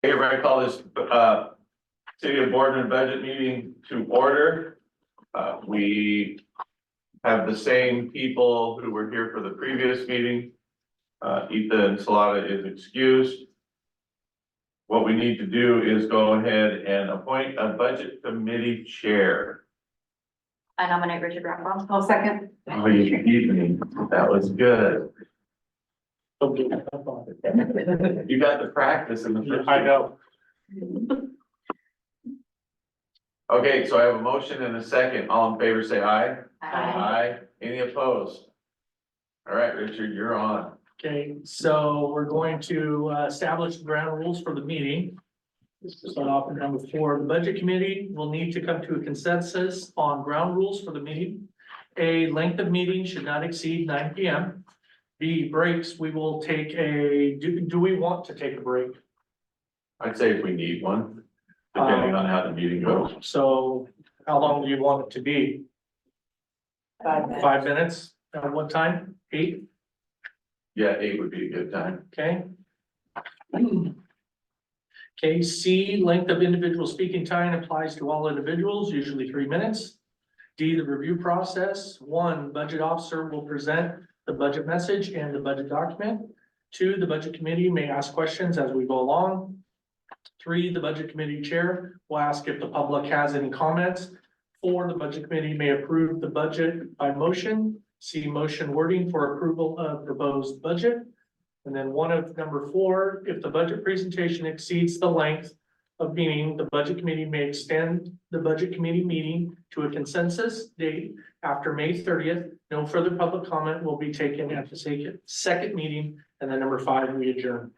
Hey, everybody, call this, City of Boardman budget meeting to order. We have the same people who were here for the previous meeting. Ethan Salata is excused. What we need to do is go ahead and appoint a budget committee chair. I nominate Richard Rathbone. I'll second. Oh, you beat me. That was good. You got the practice in the first. I know. Okay, so I have a motion and a second. All in favor, say aye. Aye. Any opposed? All right, Richard, you're on. Okay, so we're going to establish the ground rules for the meeting. Start off with number 4. The budget committee will need to come to a consensus on ground rules for the meeting. A length of meeting should not exceed 9 p.m. B, breaks, we will take a, do we want to take a break? I'd say if we need one, depending on how the meeting goes. So how long do you want it to be? 5 minutes. At what time? 8? Yeah, 8 would be a good time. Okay. Okay, C, length of individual speaking time applies to all individuals, usually 3 minutes. D, the review process. 1, budget officer will present the budget message and the budget document. 2, the budget committee may ask questions as we go along. 3, the budget committee chair will ask if the public has any comments. 4, the budget committee may approve the budget by motion. See motion wording for approval of proposed budget. And then one of number 4, if the budget presentation exceeds the length of meeting, the budget committee may extend the budget committee meeting to a consensus date after May 30th. No further public comment will be taken at the second meeting. And then number 5, we adjourn.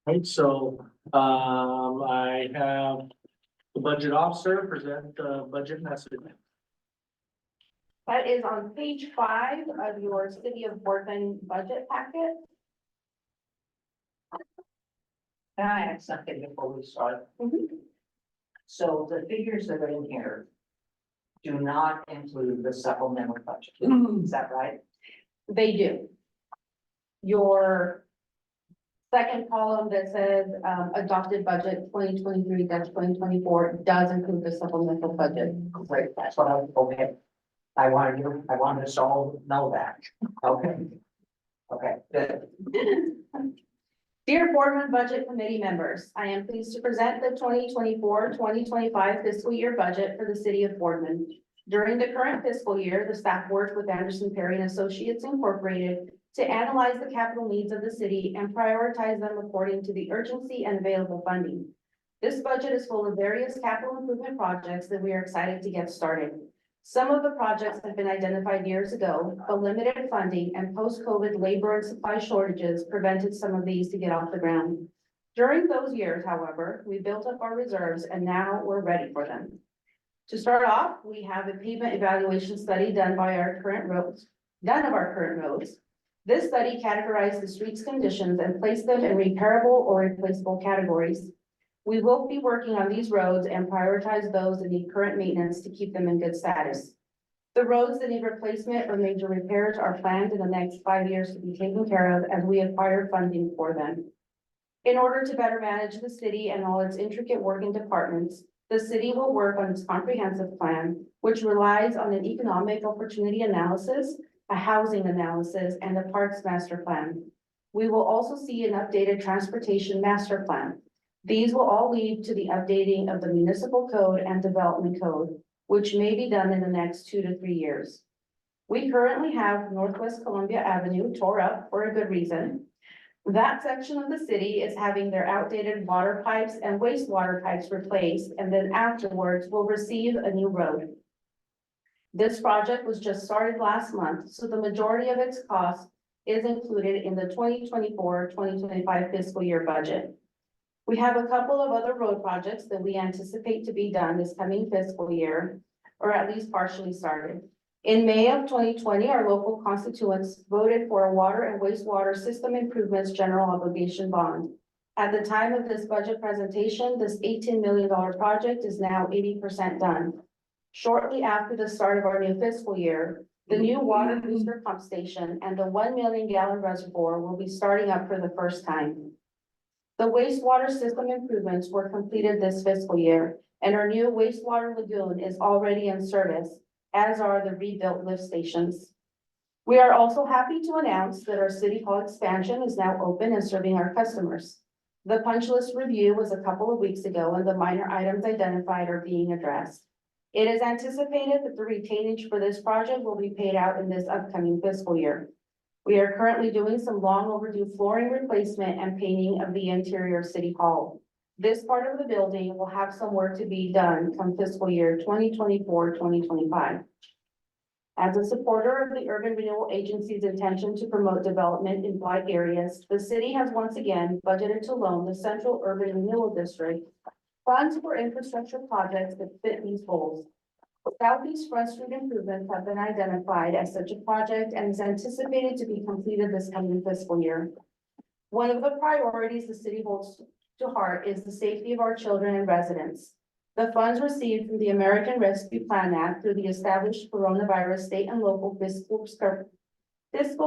Right, so I have the budget officer present the budget message. That is on page 5 of your City of Boardman budget packet. Can I add something before we start? So the figures that are in here do not include the supplemental budget. Is that right? They do. Your second column that says adopted budget 2023-2024 does include the supplemental budget. Great, that's what I was, okay. I wanted us all to know that. Okay. Okay, good. Dear Boardman Budget Committee members, I am pleased to present the 2024-2025 fiscal year budget for the City of Boardman. During the current fiscal year, the staff worked with Anderson Perry and Associates Incorporated to analyze the capital needs of the city and prioritize them according to the urgency and available funding. This budget is full of various capital improvement projects that we are excited to get started. Some of the projects have been identified years ago, but limited funding and post-COVID labor and supply shortages prevented some of these to get off the ground. During those years, however, we built up our reserves and now we're ready for them. To start off, we have a pavement evaluation study done of our current roads. This study categorized the street's conditions and placed them in repairable or replaceable categories. We will be working on these roads and prioritize those that need current maintenance to keep them in good status. The roads that need replacement or major repairs are planned in the next 5 years to be taken care of as we acquire funding for them. In order to better manage the city and all its intricate working departments, the city will work on its comprehensive plan, which relies on an economic opportunity analysis, a housing analysis, and a parks master plan. We will also see an updated transportation master plan. These will all lead to the updating of the municipal code and development code, which may be done in the next 2 to 3 years. We currently have Northwest Columbia Avenue tore up for a good reason. That section of the city is having their outdated water pipes and wastewater pipes replaced, and then afterwards will receive a new road. This project was just started last month, so the majority of its cost is included in the 2024-2025 fiscal year budget. We have a couple of other road projects that we anticipate to be done this coming fiscal year, or at least partially started. In May of 2020, our local constituents voted for a water and wastewater system improvements general obligation bond. At the time of this budget presentation, this $18 million project is now 80% done. Shortly after the start of our new fiscal year, The new water booster pump station and the 1 million-gallon reservoir will be starting up for the first time. The wastewater system improvements were completed this fiscal year, and our new wastewater lagoon is already in service, as are the rebuilt lift stations. We are also happy to announce that our City Hall expansion is now open and serving our customers. The punch list review was a couple of weeks ago, and the minor items identified are being addressed. It is anticipated that the retainage for this project will be paid out in this upcoming fiscal year. We are currently doing some long overdue flooring replacement and painting of the interior of City Hall. This part of the building will have some work to be done come fiscal year 2024-2025. As a supporter of the Urban Renewal Agency's intention to promote development in blight areas, the city has once again budgeted to loan the Central Urban Renewal District funds for infrastructure projects that fit these goals. Southeast Front Street improvements have been identified as such a project and is anticipated to be completed this coming fiscal year. One of the priorities the city holds to heart is the safety of our children and residents. The funds received from the American Rescue Plan Act through the established coronavirus state and local fiscal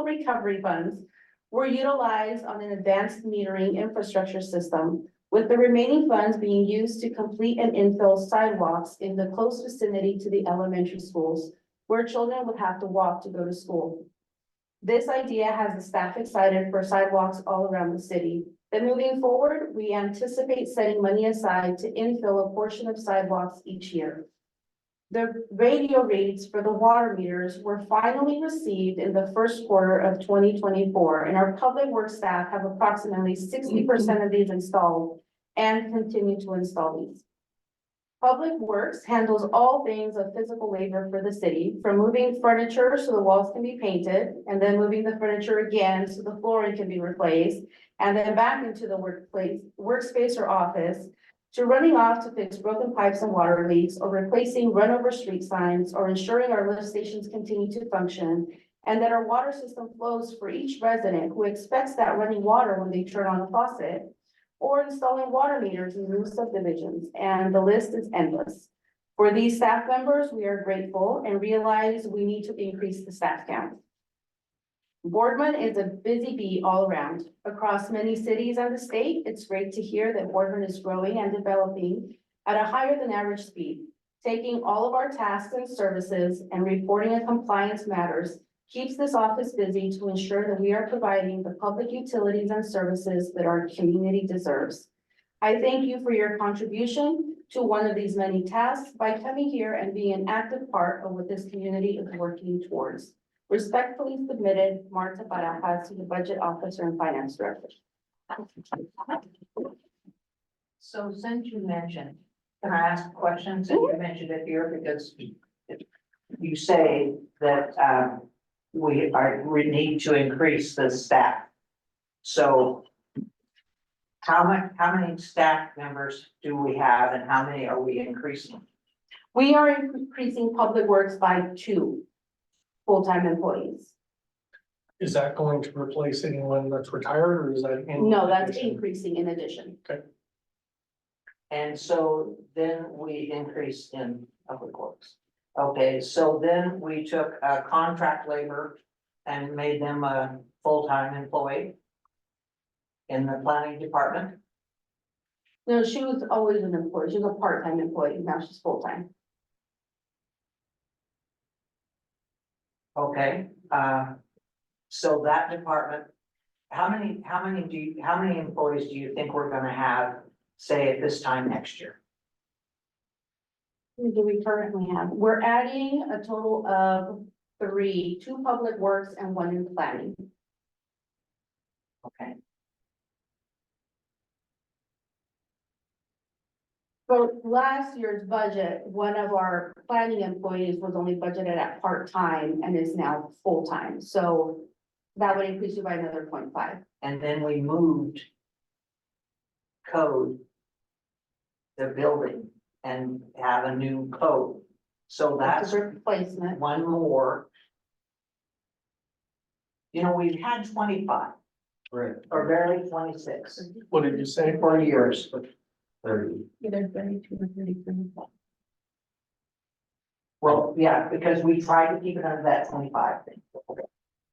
recovery funds were utilized on an advanced metering infrastructure system, with the remaining funds being used to complete and infill sidewalks in the close vicinity to the elementary schools, where children would have to walk to go to school. This idea has the staff excited for sidewalks all around the city. Then moving forward, we anticipate setting money aside to infill a portion of sidewalks each year. The radio reads for the water meters were finally received in the first quarter of 2024, and our public works staff have approximately 60% of these installed and continue to install these. Public Works handles all things of physical labor for the city, from moving furniture so the walls can be painted, and then moving the furniture again so the flooring can be replaced, and then back into the workspace or office, to running off to fix broken pipes and water leaks, or replacing run-over street signs, or ensuring our lift stations continue to function, and that our water system flows for each resident who expects that running water when they turn on the faucet, or installing water meters in new subdivisions, and the list is endless. For these staff members, we are grateful and realize we need to increase the staff count. Boardman is a busy bee all around. Across many cities and the state, it's great to hear that Boardman is growing and developing at a higher than average speed. Taking all of our tasks and services and reporting on compliance matters keeps this office busy to ensure that we are providing the public utilities and services that our community deserves. I thank you for your contribution to one of these many tasks by coming here and being an active part of what this community is working towards. Respectfully submitted, Marta Barajas, the Budget Officer and Finance Director. So since you mentioned, can I ask a question since you mentioned it here, because you say that we need to increase the staff. So how many staff members do we have and how many are we increasing? We are increasing Public Works by 2 full-time employees. Is that going to replace anyone that's retired, or is that? No, that's addition? increasing in addition. And so then we increase in Public Works. Okay, so then we took contract labor and made them a full-time employee in the planning department. No, she was always an employee. She was a part-time employee. Now she's full-time. Okay, so that department, how many employees do you think we're gonna have, say, at this time next year? Who do we currently have? We're adding a total of 3, 2 Public Works and 1 in planning. Okay, For last year's budget, one of our planning employees was only budgeted at part-time and is now full-time. So that would increase you by another 0.5. and then we moved code, the building, and have a new code. So That's that's a replacement. one more. You know, we've had 25. Right. Or barely 26 What did you say? for years. 30. Either 32 or 33. Well, yeah, because we tried to keep it under that 25 thing.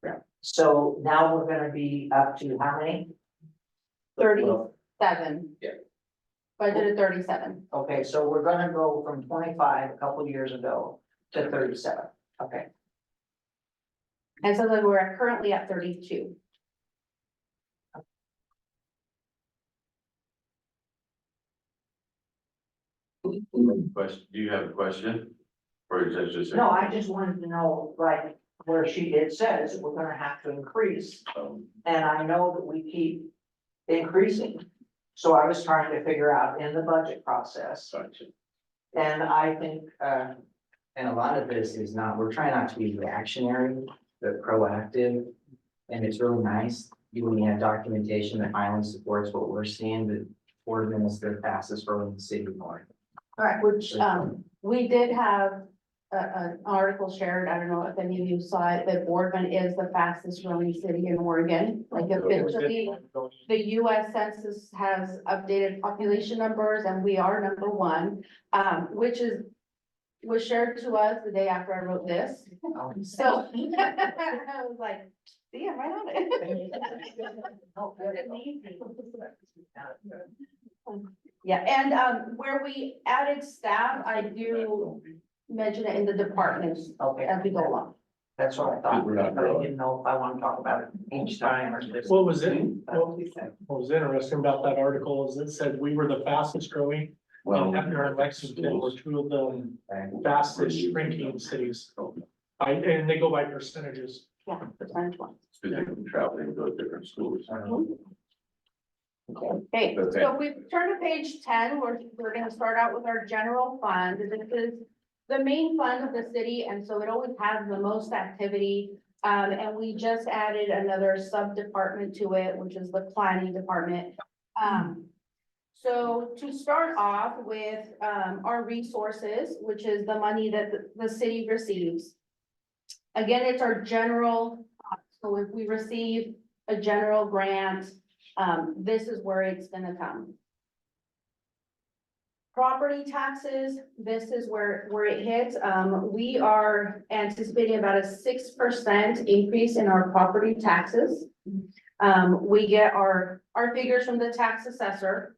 Yeah. So now we're gonna be up to how many? 37. Yeah. Budgeted 37. Okay, so we're gonna go from 25 a couple years ago to 37. Okay, And so then we're currently at 32. Question, do you have a question? Or is that just? no, I just wanted to know, like, where it says we're gonna have to increase. And I know that we keep increasing. So I was trying to figure out in the budget process, Gotcha. and I think, And a lot of this is not, we're trying not to be reactionary, but proactive. And it's really nice, when you have documentation that finally supports what we're seeing, that Boardman is the fastest growing city north. All right, which, we did have an article shared, I don't know if any of you saw it, that Boardman is the fastest growing city in Oregon. Like officially, the US Census has updated population numbers and we are number one, which was shared to us the day after I wrote this. So I was like, see, I'm right on it. Yeah, and where we added staff, I do mention it in the departments okay, as we go along. that's what I thought, We're not but I growing. didn't know if I want to talk about it each time or just. What was it? What was interesting about that article is it said we were the fastest growing, and Hefner and Lexington were two of the fastest shrinking cities. And they go by percentages. Yeah, percentage one. Specifically traveling to different schools. Okay, Okay. so if we turn to page 10, we're gonna start out with our general fund. This is the main fund of the city, and so it always has the most activity. And we just added another sub-department to it, which is the planning department. So to start off with, our resources, which is the money that the city receives. Again, it's our general, so if we receive a general grant, this is where it's gonna come. Property taxes, this is where it hits. We are anticipating about a 6% increase in our property taxes. We get our figures from the tax assessor.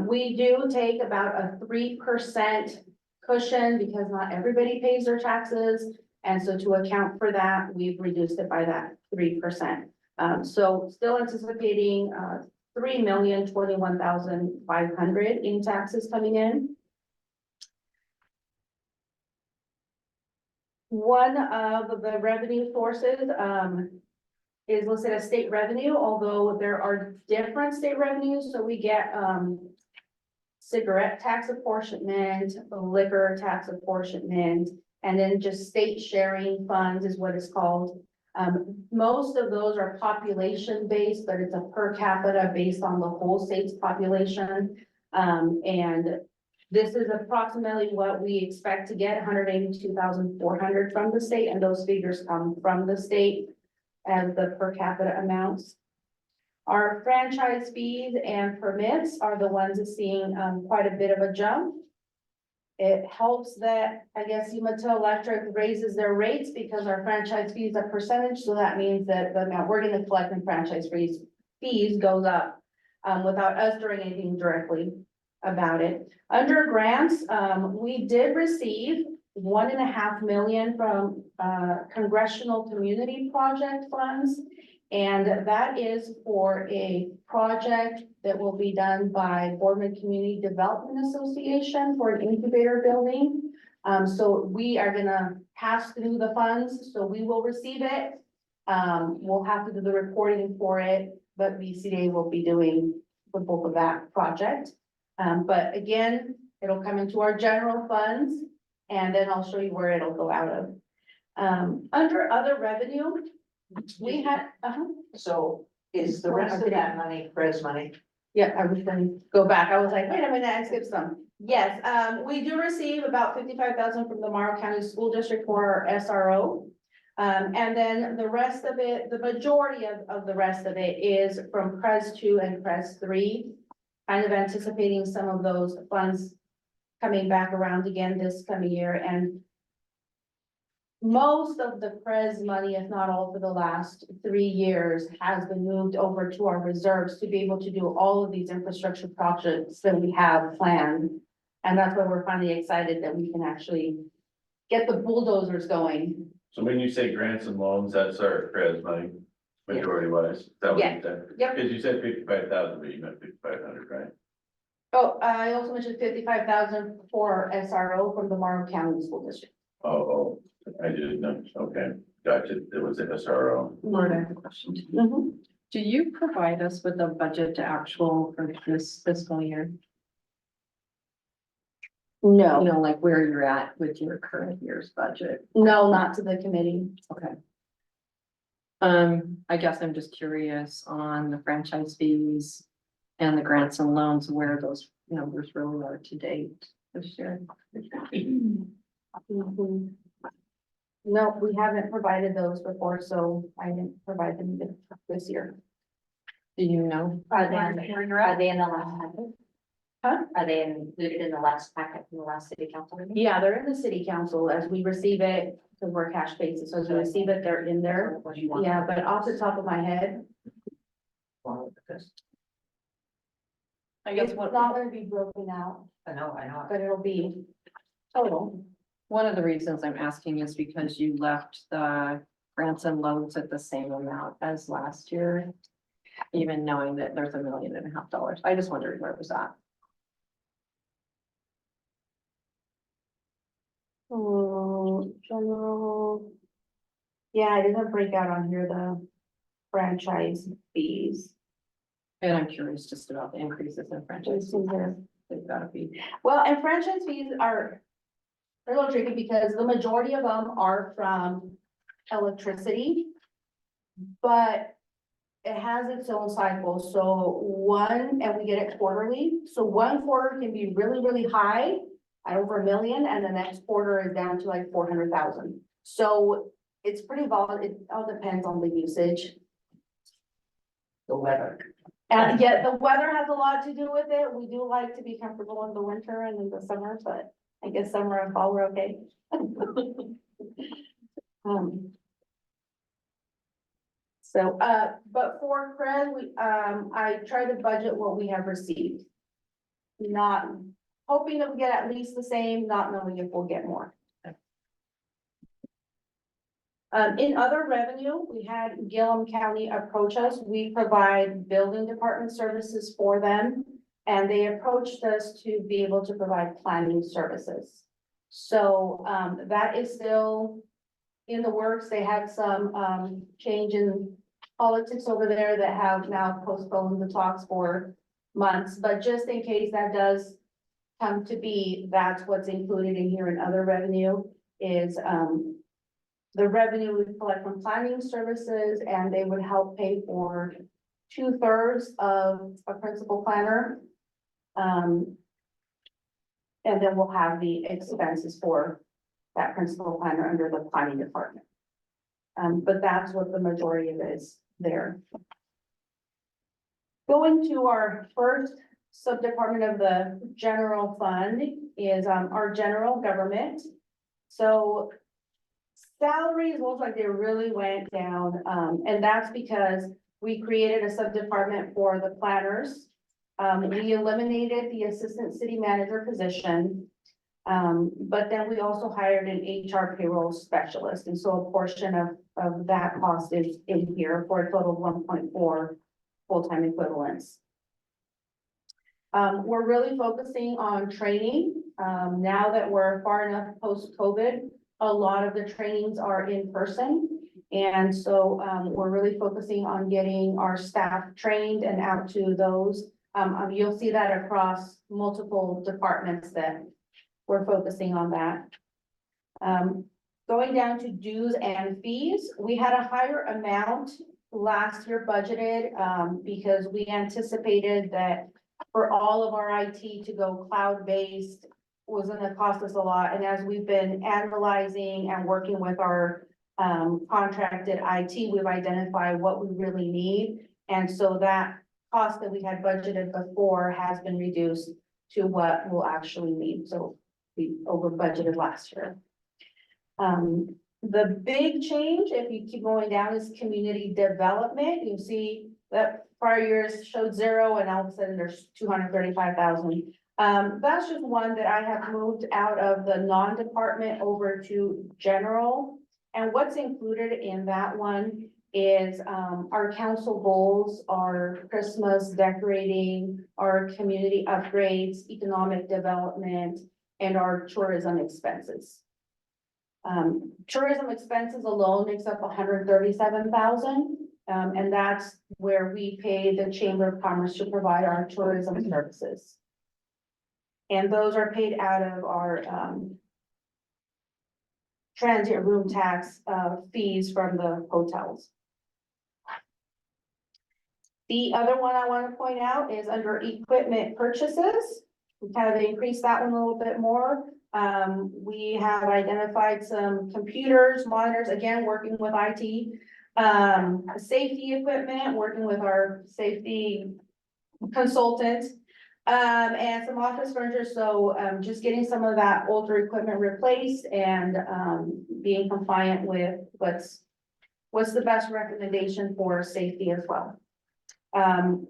We do take about a 3% cushion because not everybody pays their taxes. And so to account for that, we've reduced it by that 3%. So still anticipating, 3,021,500 in taxes coming in. One of the revenue sources, is listed as state revenue, although there are different state revenues, so we get, cigarette tax apportionment, liquor tax apportionment, and then just state sharing funds is what it's called. Most of those are population based, but it's a per capita based on the whole state's population. And this is approximately what we expect to get, 182,400 from the state, and those figures come from the state as the per capita amounts. Our franchise fees and permits are the ones that's seeing quite a bit of a jump. It helps that, I guess, Umatilla Electric raises their rates because our franchise fees are percentage, so that means that the amount we're gonna collect in franchise fees goes up without us doing anything directly about it. Under grants, we did receive 1.5 million from Congressional Community Project funds. And that is for a project that will be done by Boardman Community Development Association for an incubator building. So we are gonna pass through the funds, so we will receive it. We'll have to do the reporting for it, but BCDA will be doing the bulk of that project. But again, it'll come into our general funds, and then I'll show you where it'll go out of. Under other revenue, we had, So is the rest of that money Fred's money? yeah, I was gonna go back. I was like, wait a minute, I skipped some. Yes, we do receive about 55,000 from the Morrow County School District for our SRO. And then the rest of it, the majority of the rest of it is from CRES 2 and CRES 3. Kind of anticipating some of those funds coming back around again this coming year, and most of the PRES money, if not all for the last 3 years, has been moved over to our reserves to be able to do all of these infrastructure projects that we have planned. And that's why we're finally excited that we can actually get the bulldozers going. So when you say grants and loans, that's our CRES money, majority wise, is that what Yeah. you said? Yep. Cause you said 55,000, but you meant 5,500, right? Oh, I also mentioned 55,000 for SRO from the Morrow County School District. Oh, I didn't know, okay, gotcha, it was an SRO. Lord, I have a question. Do you provide us with a budget to actual for this fiscal year? You No, know, like where you're at with your current year's budget? no, not to the committee. Okay. I guess I'm just curious on the franchise fees and the grants and loans, where those numbers really are to date this year. Mhm. No, we haven't provided those before, so I didn't provide them this year. Do you know? Are they in the last packet? Huh? Are they included in the last packet from the last city council meeting? Yeah, they're in the city council as we receive it, because we're cash basis, so as we receive it, they're in there. Yeah, but off the top of my head, I guess it's what, not gonna be broken out, I know. but it'll be total. one of the reasons I'm asking is because you left the grants and loans at the same amount as last year. Even knowing that there's $1.5 million. I just wondered where it was at. General. Yeah, I didn't break out on here the franchise fees. And I'm curious just about the increases in franchise. Let's see here. They've gotta be. Well, and franchise fees are they're a little tricky because the majority of them are from electricity. But it has its own cycle, so and we get it quarterly, so 1 quarter can be really, really high. At over $1 million, and the next quarter is down to like 400,000. So it's pretty volatile, it all depends on the usage. The weather. And yet the weather has a lot to do with it. We do like to be comfortable in the winter and in the summer, but I guess summer and fall we're okay. So, but for CRED, I try to budget what we have received. Not hoping that we get at least the same, not knowing if we'll get more. In other revenue, we had Gillum County approach us. We provide building department services for them. And they approached us to be able to provide planning services. So, that is still in the works. They had some, change in politics over there that have now postponed the talks for months. But just in case that does come to be, that's what's included in here in other revenue is, the revenue we collect from planning services, and they would help pay for 2/3 of a principal planner. And then we'll have the expenses for that principal planner under the planning department. But that's what the majority of it is there. Going to our first subdepartment of the general fund is, our general government. So salaries looks like they really went down, and that's because we created a subdepartment for the planners. We eliminated the assistant city manager position. But then we also hired an HR payroll specialist, and so a portion of that cost is in here for a total of 1.4 full-time equivalents. We're really focusing on training. Now that we're far enough post-COVID, a lot of the trainings are in person. And so, we're really focusing on getting our staff trained and out to those. You'll see that across multiple departments that we're focusing on that. Going down to dues and fees, we had a higher amount last year budgeted, because we anticipated that for all of our IT to go cloud-based was gonna cost us a lot. And as we've been analyzing and working with our contracted IT, we've identified what we really need. And so that cost that we had budgeted before has been reduced to what we'll actually need. So we over budgeted last year. The big change, if you keep going down, is community development. You see that prior years showed 0 and all of a sudden there's 235,000. That's just one that I have moved out of the non-department over to general. And what's included in that one is, our council goals, our Christmas decorating, our community upgrades, economic development, and our tourism expenses. Tourism expenses alone makes up 137,000. And that's where we pay the Chamber of Commerce to provide our tourism services. And those are paid out of our, transient room tax, fees from the hotels. The other one I want to point out is under equipment purchases. We kind of increased that one a little bit more. We have identified some computers, monitors, again, working with IT. Safety equipment, working with our safety consultant. And some office furniture, so, just getting some of that older equipment replaced and, being compliant with what's the best recommendation for safety as well.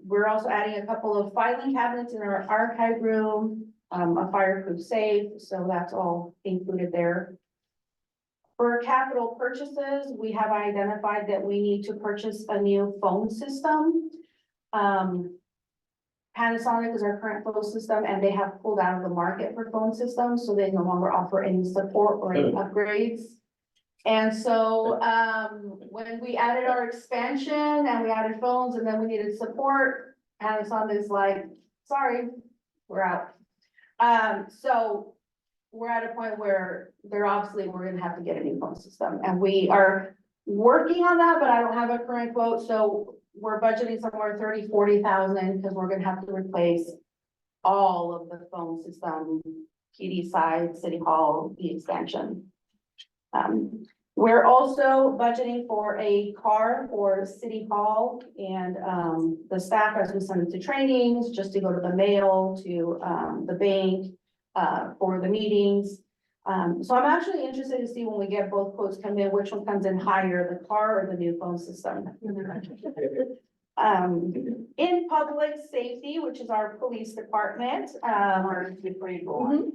We're also adding a couple of filing cabinets in our archive room, a fireproof safe, so that's all included there. For capital purchases, we have identified that we need to purchase a new phone system. Panasonic is our current phone system, and they have pulled out of the market for phone systems, so they no longer offer any support or any upgrades. And so, when we added our expansion and we added phones and then we needed support, Panasonic is like, sorry, we're out. So we're at a point where we're gonna have to get a new phone system, and we are working on that, but I don't have a current quote, so we're budgeting somewhere 30,000-40,000, because we're gonna have to replace all of the phone system, PD side, City Hall, the expansion. We're also budgeting for a car for City Hall and, the staff as we send them to trainings, just to go to the mail, to, the bank, for the meetings. So I'm actually interested to see when we get both quotes come in, which one comes in higher, the car or the new phone system. In public safety, which is our police department, Mark, before you go on,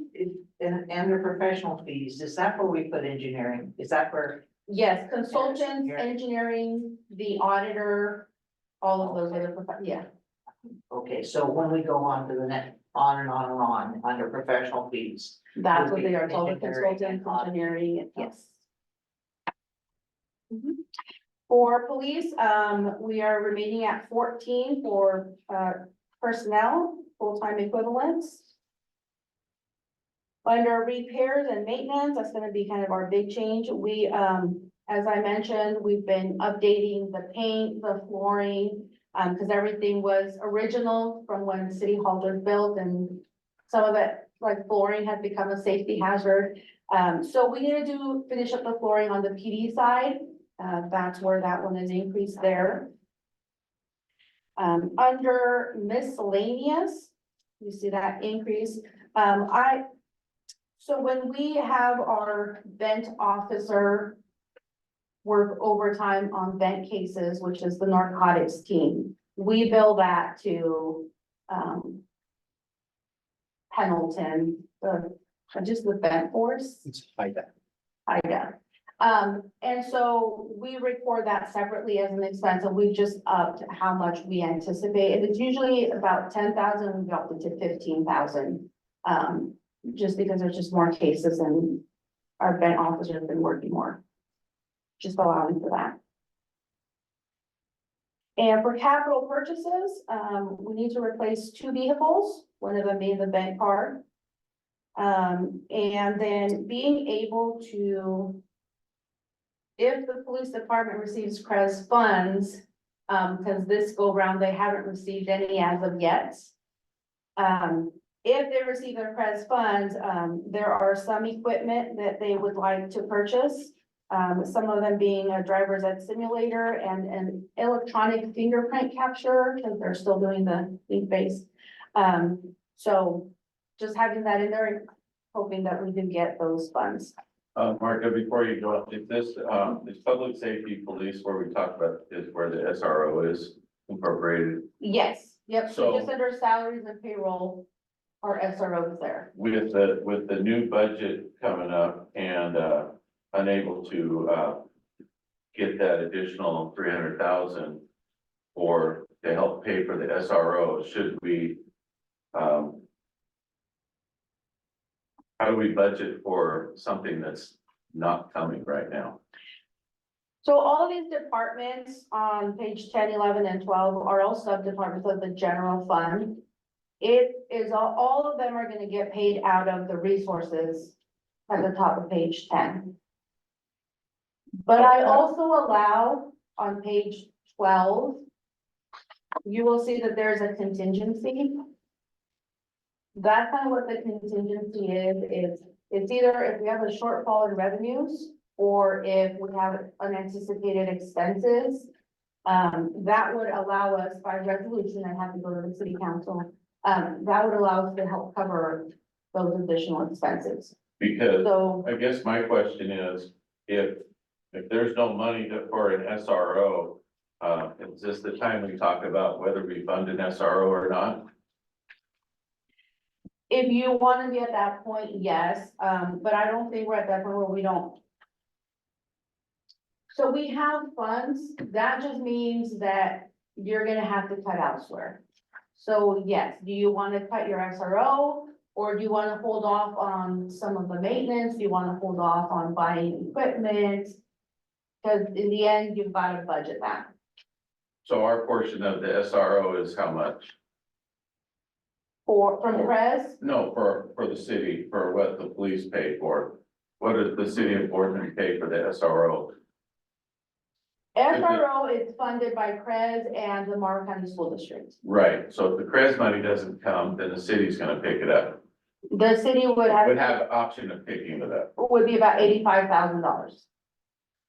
and your professional fees, is that where we put engineering? Is that where? yes, consultants, engineering, the auditor, all of those other, yeah. Okay, so when we go on to the next, on and on and on, under professional fees. That's what they are, it's all the Engineering consultant, and audit. engineering, and yes. For police, we are remaining at 14 for, personnel, full-time equivalents. Under repairs and maintenance, that's gonna be kind of our big change. We, as I mentioned, we've been updating the paint, the flooring, because everything was original from when City Hall was built, and some of it, like flooring, had become a safety hazard. So we need to finish up the flooring on the PD side. That's where that one is increased there. Under miscellaneous, you see that increase. So when we have our vent officer work overtime on vent cases, which is the narcotics team, we bill that to, Pendleton, just the vent force. It's FIDA. IDA. And so we record that separately as an expense, and we've just upped how much we anticipate, and it's usually about 10,000, we upped it to 15,000. Just because there's just more cases and our vent officers have been working more. Just allowing for that. And for capital purchases, we need to replace 2 vehicles, one of them being the vent car. And then being able to, if the police department receives CREZ funds, because this go round, they haven't received any as of yet. If they receive their CREZ funds, there are some equipment that they would like to purchase. Some of them being a driver's ed simulator and an electronic fingerprint capture, because they're still doing the link-based. So just having that in there, and hoping that we can get those funds. Mark, before you go up, is this public safety police where we talked about is where the SRO is incorporated? Yes, yep, so So- just under salaries and payroll, our SRO is there. With the new budget coming up and, unable to, get that additional 300,000 to help pay for the SRO, should we, how do we budget for something that's not coming right now? So all these departments on page 10, 11, and 12 are all sub-departments of the general fund. It is, all of them are gonna get paid out of the resources at the top of page 10. But I also allow on page 12, you will see that there's a contingency. That's kind of what the contingency is it's either if we have a shortfall in revenues or if we have unanticipated expenses. That would allow us by resolution, I have to go to the city council, that would allow us to help cover those additional expenses. Because So, I guess my question is, if there's no money for an SRO, is this the time we talk about whether we fund an SRO or not? if you want to be at that point, yes, but I don't think we're at that point where we don't. So we have funds, that just means that you're gonna have to cut elsewhere. So yes, do you want to cut your SRO? Or do you want to hold off on some of the maintenance? Do you want to hold off on buying equipment? Because in the end, you've got to budget that. So our portion of the SRO is how much? From Pres, No, for the city, for what the police pay for. What does the city of Boardman pay for the SRO? SRO is funded by Pres and the Morrow County School District. Right, so if the CREZ money doesn't come, then the city's gonna pick it up. The city would Would have, have an option of picking it up. would be about $85,000.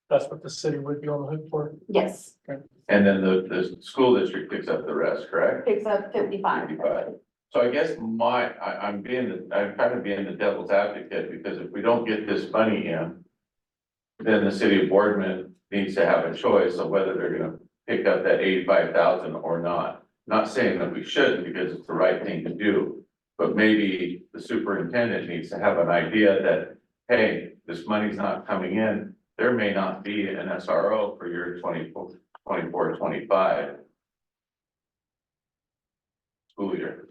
That's what the city would be on the hook for. Yes, And then the school district picks up the rest, correct? picks up 55. 55. So I guess I'm kind of being the devil's advocate, because if we don't get this money in, then the city of Boardman needs to have a choice of whether they're gonna pick up that 85,000 or not. Not saying that we shouldn't, because it's the right thing to do, but maybe the superintendent needs to have an idea that, hey, this money's not coming in. There may not be an SRO for year 24, 25 school year.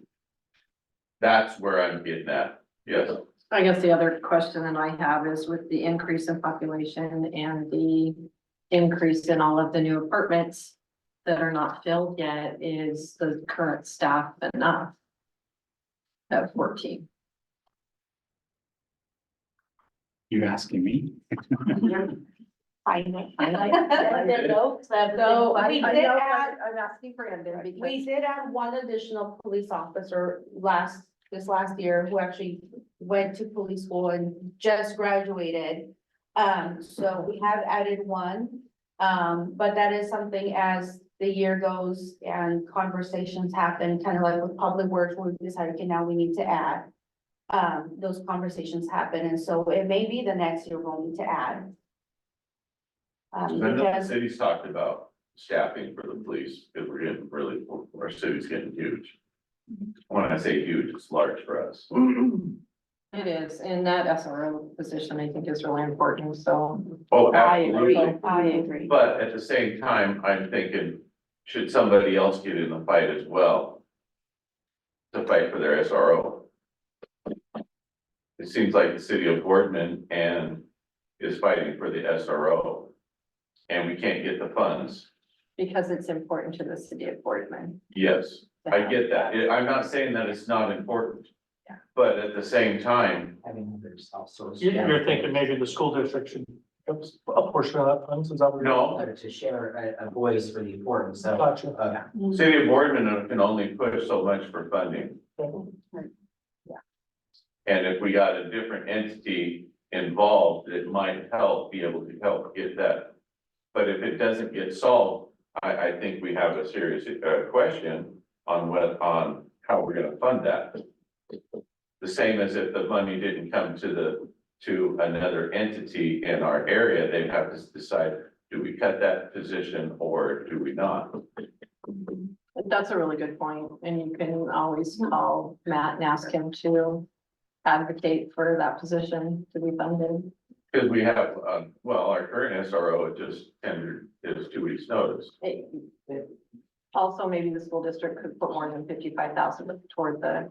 That's where I'm getting at, yes. I guess the other question that I have is with the increase in population and the increase in all of the new apartments that are not filled yet, is the current staff enough? At 14. You asking me? I know. So So we did add, I'm asking Brandon we because did add one additional police officer this last year who actually went to police school and just graduated. So we have added one, but that is something as the year goes and conversations happen, kind of like with Public Works, where we decided, okay, now we need to add. Those conversations happen, and so it may be the next year we'll need to add. I know the Because, city's talked about staffing for the police, because we're getting really, our city's getting huge. When I say huge, it's large for us. it is, and that SRO position I think is really important, so. Oh, I agree, absolutely. I agree. But at the same time, I'm thinking, should somebody else get in the fight as well? To fight for their SRO? It seems like the city of Boardman is fighting for the SRO. And we can't get the funds. Because it's important to the city of Boardman. Yes, I get that. I'm not saying that it's not important. Yeah. But at the same time, Having others outsource. You're thinking maybe the school district should give us a portion of that funds, is that what? no, To share a voice for the importance of, Gotcha. city of Boardman can only push so much for funding. And if we got a different entity involved, it might help be able to help get that. But if it doesn't get solved, I think we have a serious question on how we're gonna fund that. The same as if the money didn't come to to another entity in our area, they'd have to decide, do we cut that position or do we not? That's a really good point, and you can always call Matt and ask him to advocate for that position to be funded. Because we have, well, our current SRO had just tendered his 2 weeks notice. Also, maybe the school district could put more than 55,000 toward the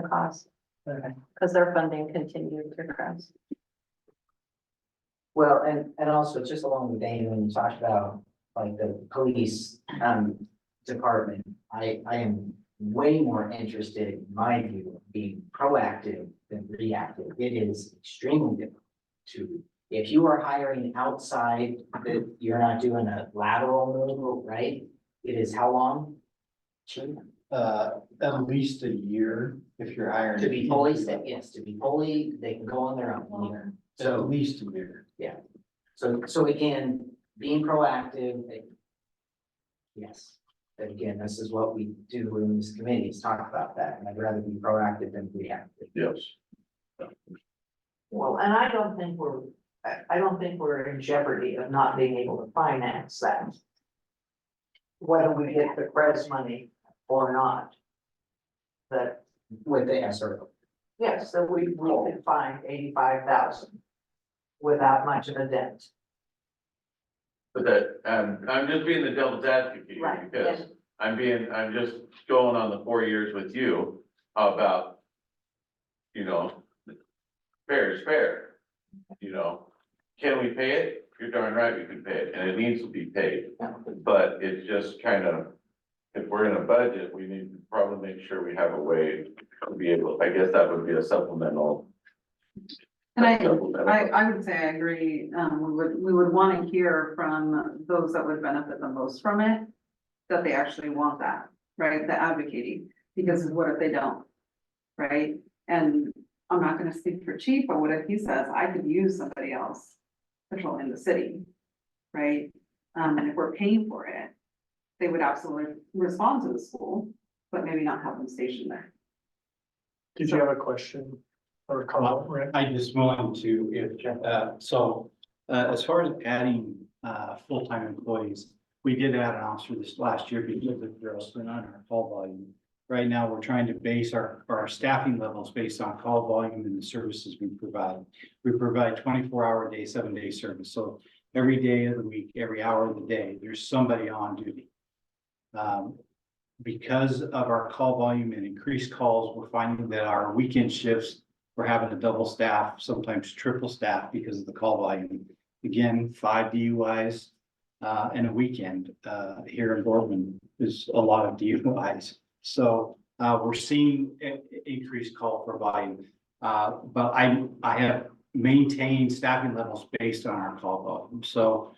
cost, because their funding continued to progress. Well, and also just along the vein, when you talked about like the police, department, I am way more interested, in my view, of being proactive than reactive. It is extremely difficult to, if you are hiring outside, that you're not doing a lateral move, right? It is how long? Chief? At least a year if you're hiring. To be fully, yes, to be fully, they can go on their own a year. At So, least a year. so again, being proactive. Yes, but again, this is what we do in this committee, is talk about that, and I'd rather be proactive than reactive. Yes. Well, and I don't think we're in jeopardy of not being able to finance that. Whether we get the CREZ money or not. That, With the SRO. yes, that we can find 85,000 without much of a dent. But that, I'm just being the devil's advocate here Right, because yes. I'm just going on the 4 years with you about, fair is fair. Can we pay it? You're darn right we can pay it, and it needs to be paid. But it's just kind of, if we're in a budget, we need to probably make sure we have a way to be able, I guess that would be a supplemental. And supplemental. I would say I agree, we would want to hear from those that would benefit the most from it, that they actually want that, right, the advocating, because what if they don't? Right, and I'm not gonna speak for chief, but what if he says, I could use somebody else patrolling the city, right? And if we're paying for it, they would absolutely respond to the school, but maybe not have them stationed there. Did you have a question or a comment, Rick? I just wanted to, as far as adding, full-time employees, we did add an officer this last year because of growth in our call volume. Right now, we're trying to base our staffing levels based on call volume and the services we provide. We provide 24-hour day, 7-day service. So every day of the week, every hour of the day, there's somebody on duty. Because of our call volume and increased calls, we're finding that our weekend shifts, we're having a double staff, sometimes triple staff because of the call volume. Again, 5 DUIs in a weekend here in Boardman is a lot of DUIs. So we're seeing increased call for volume. But I have maintained staffing levels based on our call volume. So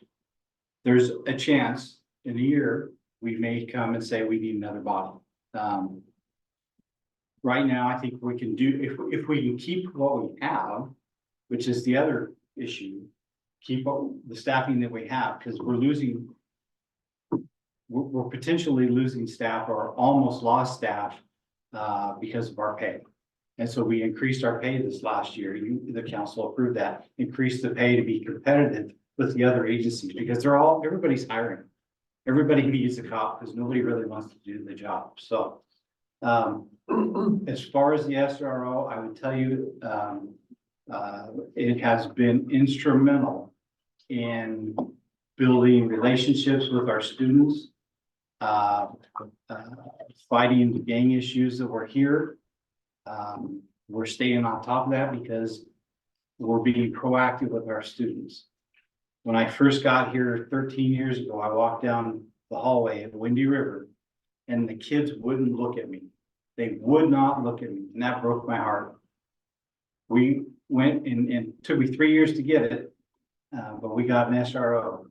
there's a chance in a year we may come and say we need another body. Right now, I think we can do, if we can keep what we have, which is the other issue, keep the staffing that we have, because we're potentially losing staff or almost lost staff because of our pay. And so we increased our pay this last year. The council approved that, increased the pay to be competitive with the other agencies because everybody's hiring. Everybody needs a cop because nobody really wants to do the job. So as far as the SRO, I would tell you it has been instrumental in building relationships with our students, fighting the gang issues that were here. We're staying on top of that because we're being proactive with our students. When I first got here 13 years ago, I walked down the hallway at Windy River and the kids wouldn't look at me. They would not look at me, and that broke my heart. We went and it took me 3 years to get it, but we got an SRO.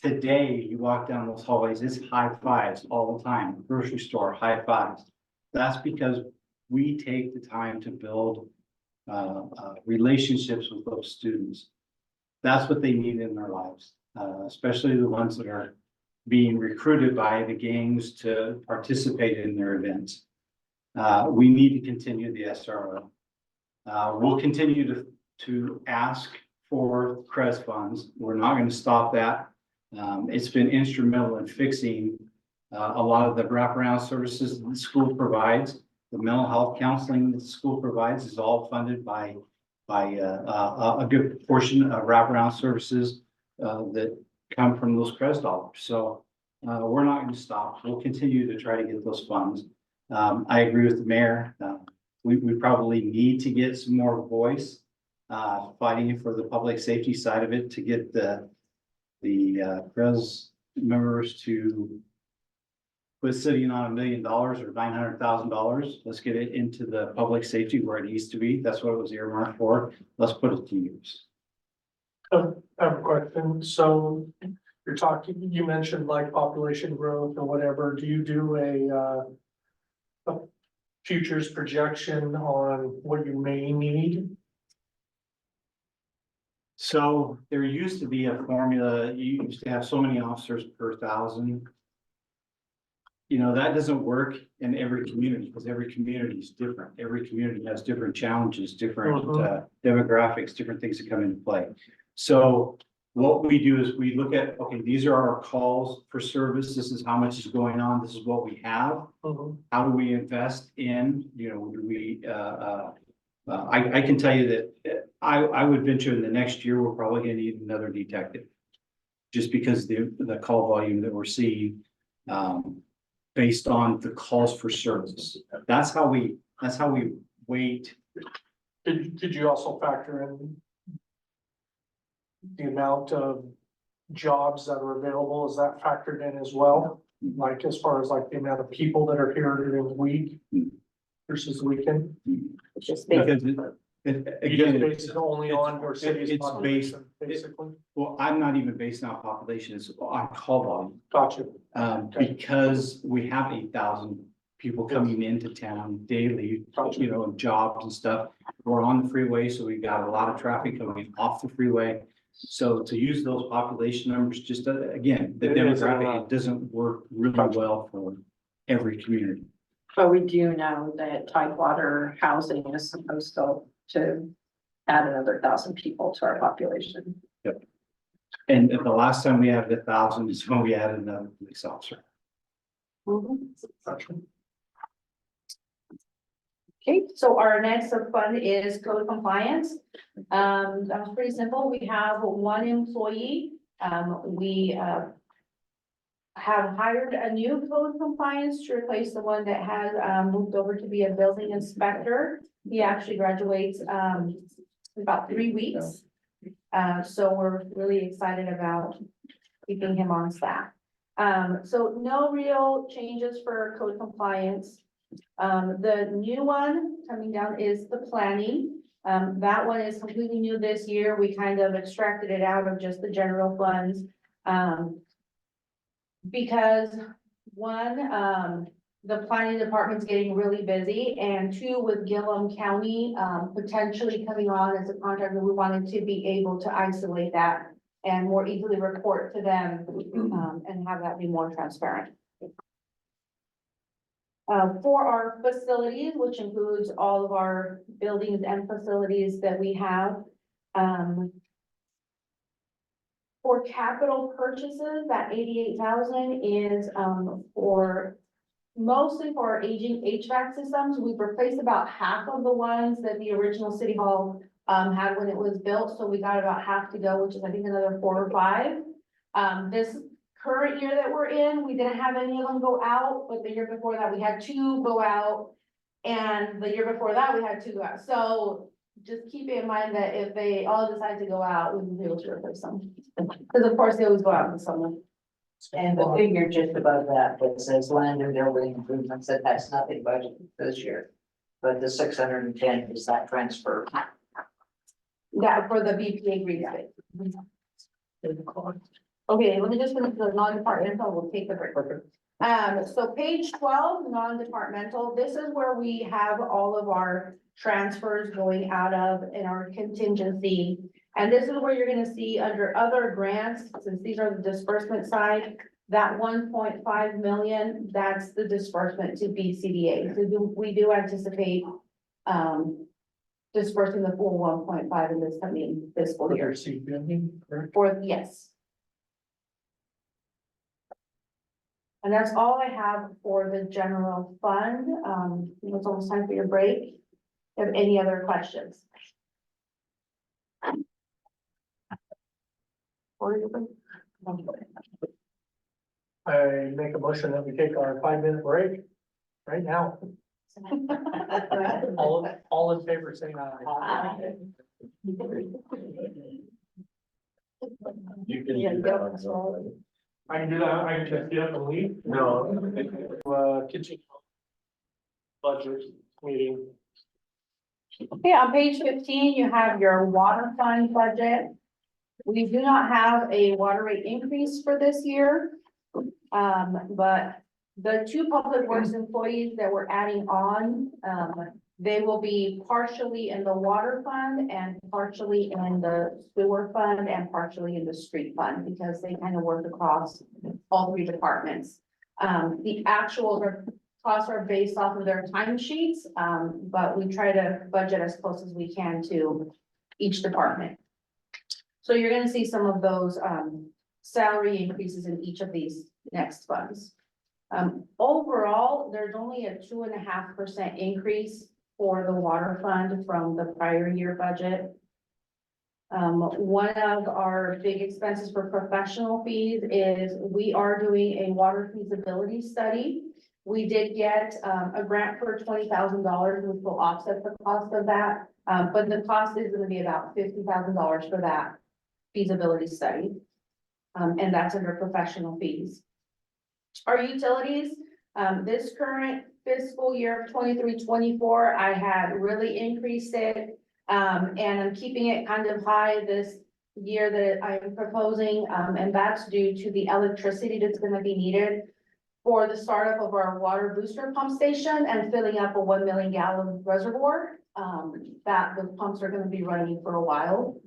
Today, you walk down those hallways, it's high fives all the time, grocery store, high fives. That's because we take the time to build relationships with those students. That's what they need in their lives, especially the ones that are being recruited by the gangs to participate in their events. We need to continue the SRO. We'll continue to ask for CREZ funds. We're not gonna stop that. It's been instrumental in fixing a lot of the wraparound services the school provides. The mental health counseling the school provides is all funded by a good portion of wraparound services that come from those CREZ dollars. So we're not gonna stop. We'll continue to try to get those funds. I agree with the mayor. We probably need to get some more voice fighting for the public safety side of it to get the CREZ members to quit sitting on $1 million or $900,000. Let's get it into the public safety where it needs to be. That's what it was earmarked for. Let's put it to use. I have a question. So you're talking, you mentioned like population growth or whatever. Do you do a futures projection on what you may need? So there used to be a formula. You used to have so many officers per thousand. You know, that doesn't work in every community because every community is different. Every community has different challenges, different demographics, different things that come into play. So what we do is we look at, okay, these are our calls for service. This is how much is going on. This is what we have. How do we invest in, you know, do we, I can tell you that I would venture in the next year, we're probably gonna need another detective. Just because the call volume that we're seeing, based on the calls for service. That's how we weight. Did you also factor in the amount of jobs that are available? Is that factored in as well? Like as far as like the amount of people that are here during the week versus the weekend? Just Because You just again, base it only on your city's it's population, basically. well, I'm not even based on population, it's on call volume. Gotcha. Because we have 8,000 people coming into town daily, you know, jobs and stuff. We're on the freeway, so we got a lot of traffic coming off the freeway. So to use those population numbers, just again, the It isn't demographic, enough. it doesn't work really well for every community. But we do know that Tidewater housing is supposed to add another 1,000 people to our population. And the last time we added 1,000 is when we added another police officer. Gotcha. Okay, so our next fund is code compliance. That was pretty simple. We have one employee. We have hired a new code compliance to replace the one that has moved over to be a building inspector. He actually graduates in about 3 weeks. So we're really excited about keeping him on staff. So no real changes for code compliance. The new one coming down is the planning. That one is completely new this year. We kind of extracted it out of just the general funds. Because one, the planning department's getting really busy, and two, with Gillum County, potentially coming on as a contractor, we wanted to be able to isolate that and more easily report to them, and have that be more transparent. For our facilities, which includes all of our buildings and facilities that we have, for capital purchases, that 88,000 is, mostly for our aging HVAC systems. We've replaced about half of the ones that the original city hall, had when it was built, so we got about half to go, which is I think another 4 or 5. This current year that we're in, we didn't have any of them go out, but the year before that, we had 2 go out. And the year before that, we had 2 go out. So just keep in mind that if they all decide to go out, we will be able to replace them. Because of course, they always go out in the summer. And the figure just above that says land and building improvements, that's nothing budgeted this year. But the 610 is that transfer. That for the BPA green. Okay, let me just finish the non-departmental, we'll take the break. So page 12, non-departmental, this is where we have all of our transfers going out of in our contingency. And this is where you're gonna see under other grants, since these are the disbursement side, that 1.5 million, that's the disbursement to BCDA. So we do anticipate, dispersing the full 1.5 in this coming fiscal For year. your seat building, correct? For, yes. And that's all I have for the general fund. It's almost time for your break. Have any other questions? Or your break? I make a motion that we take our 5-minute break right now. All in favor, say aye. You can Yeah, do yeah, that. that's all. I can do that, I can just get up and leave. No. Kitchen. Budget meeting. Okay, on page 15, you have your water fund budget. We do not have a water rate increase for this year. But the two public works employees that we're adding on, they will be partially in the water fund and partially in the sewer fund and partially in the street fund because they kind of work across all three departments. The actual costs are based off of their timesheets, but we try to budget as close as we can to each department. So you're gonna see some of those salary increases in each of these next funds. Overall, there's only a 2.5% increase for the water fund from the prior year budget. One of our big expenses for professional fees is we are doing a water feasibility study. We did get a grant for $20,000, which will offset the cost of that. But the cost is gonna be about $50,000 for that feasibility study. And that's under professional fees. Our utilities, this current fiscal year 23-24, I had really increased it. And I'm keeping it kind of high this year that I'm proposing, and that's due to the electricity that's gonna be needed for the startup of our water booster pump station and filling up a 1 million gallon reservoir. That the pumps are gonna be running for a while.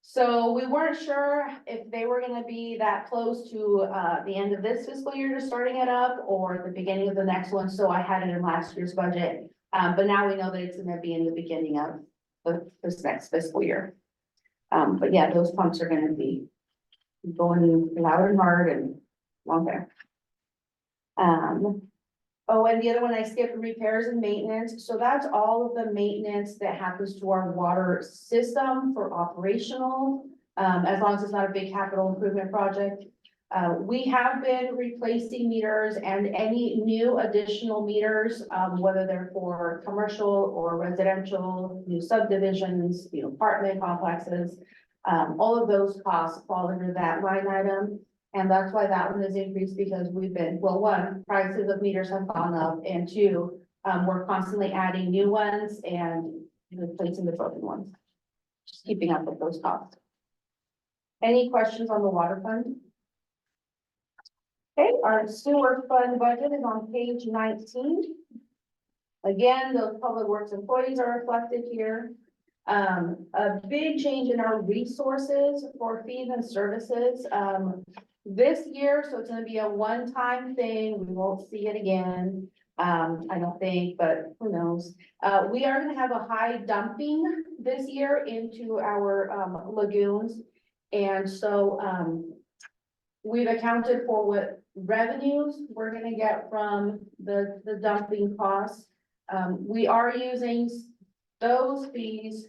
So we weren't sure if they were gonna be that close to the end of this fiscal year to starting it up or the beginning of the next one, so I had it in last year's budget. But now we know that it's gonna be in the beginning of this next fiscal year. But yeah, those pumps are gonna be going loud and hard and long there. Oh, and the other one I skipped, repairs and maintenance. So that's all of the maintenance that happens to our water system for operational, as long as it's not a big capital improvement project. We have been replacing meters and any new additional meters, whether they're for commercial or residential, new subdivisions, apartment complexes. All of those costs fall under that line item. And that's why that one is increased because we've been, well, one, prices of meters have gone up, and two, we're constantly adding new ones and replacing the broken ones. Just keeping up with those costs. Any questions on the water fund? Okay, our sewer fund budget is on page 19. Again, those public works employees are reflected here. A big change in our resources for fees and services. This year, so it's gonna be a one-time thing, we won't see it again, I don't think, but who knows? We are gonna have a high dumping this year into our lagoons. And so, we've accounted for what revenues we're gonna get from the dumping costs. We are using those fees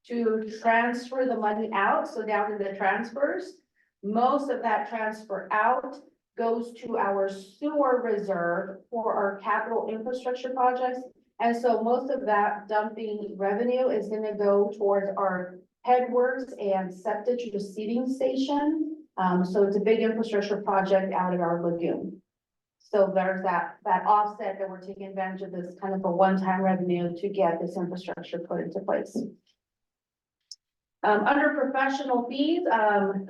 to transfer the money out, so down in the transfers. Most of that transfer out goes to our sewer reserve for our capital infrastructure projects. And so most of that dumping revenue is gonna go towards our headworks and septic receiving station. So it's a big infrastructure project out at our lagoon. So there's that offset that we're taking advantage of this kind of a one-time revenue to get this infrastructure put into place. Under professional fees,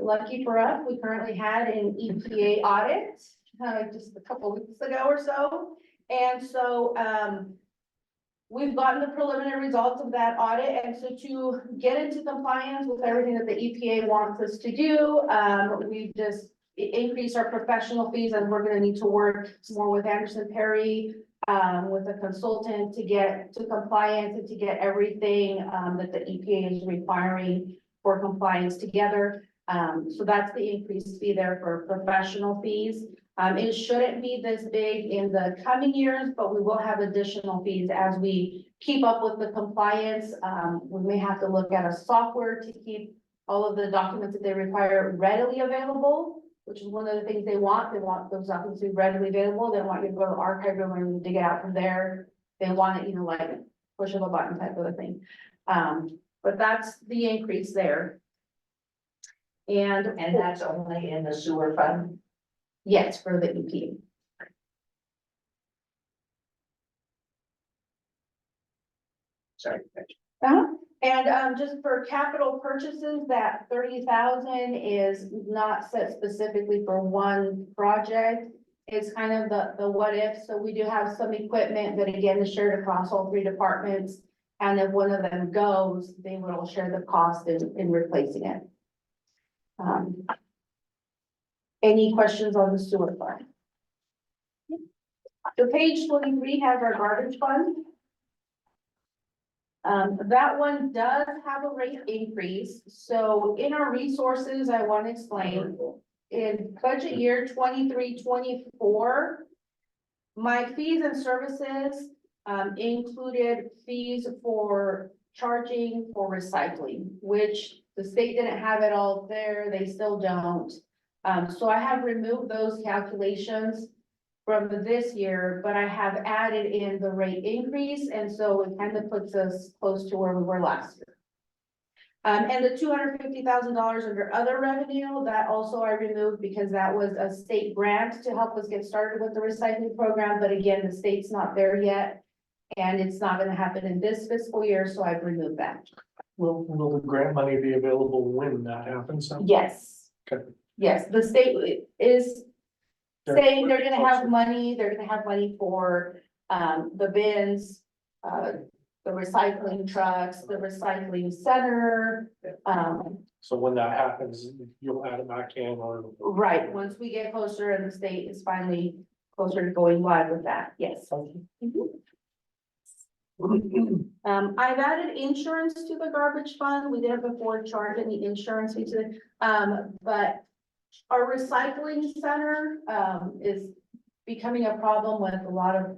lucky for us, we currently had an EPA audit, just a couple weeks ago or so. And so, we've gotten the preliminary results of that audit. And so to get into compliance with everything that the EPA wants us to do, we just increased our professional fees, and we're gonna need to work more with Anderson Perry with a consultant to get to compliance and to get everything, that the EPA is requiring for compliance together. So that's the increased fee there for professional fees. It shouldn't be this big in the coming years, but we will have additional fees as we keep up with the compliance. We may have to look at a software to keep all of the documents that they require readily available, which is one of the things they want. They want those documents to be readily available. They don't want you to go to the archive room and dig it out from there. They want it, you know, like push of a button type of a thing. But that's the increase there. And that's only in the sewer fund? yes, for the EP. Sorry. And just for capital purchases, that 30,000 is not set specifically for one project. It's kind of the what if, so we do have some equipment that again is shared across all three departments. And if one of them goes, they will all share the cost in replacing it. Any questions on the sewer fund? So page 23 has our garbage fund. That one does have a rate increase, so in our resources, I want to explain, in budget year 23-24, my fees and services, included fees for charging for recycling, which the state didn't have it all there, they still don't. So I have removed those calculations from this year, but I have added in the rate increase, and so it kind of puts us close to where we were last year. And the $250,000 under other revenue, that also I removed because that was a state grant to help us get started with the recycling program, but again, the state's not there yet. And it's not gonna happen in this fiscal year, so I've removed that. Will the grant money be available when that happens? Yes. Okay. Yes, the state is saying they're gonna have money for, the bins, the recycling trucks, the recycling center. So when that happens, you'll add it back in or? Right, once we get closer and the state is finally closer to going live with that, yes. I've added insurance to the garbage fund. We did it before charging the insurance fee to the, but our recycling center, is becoming a problem with a lot of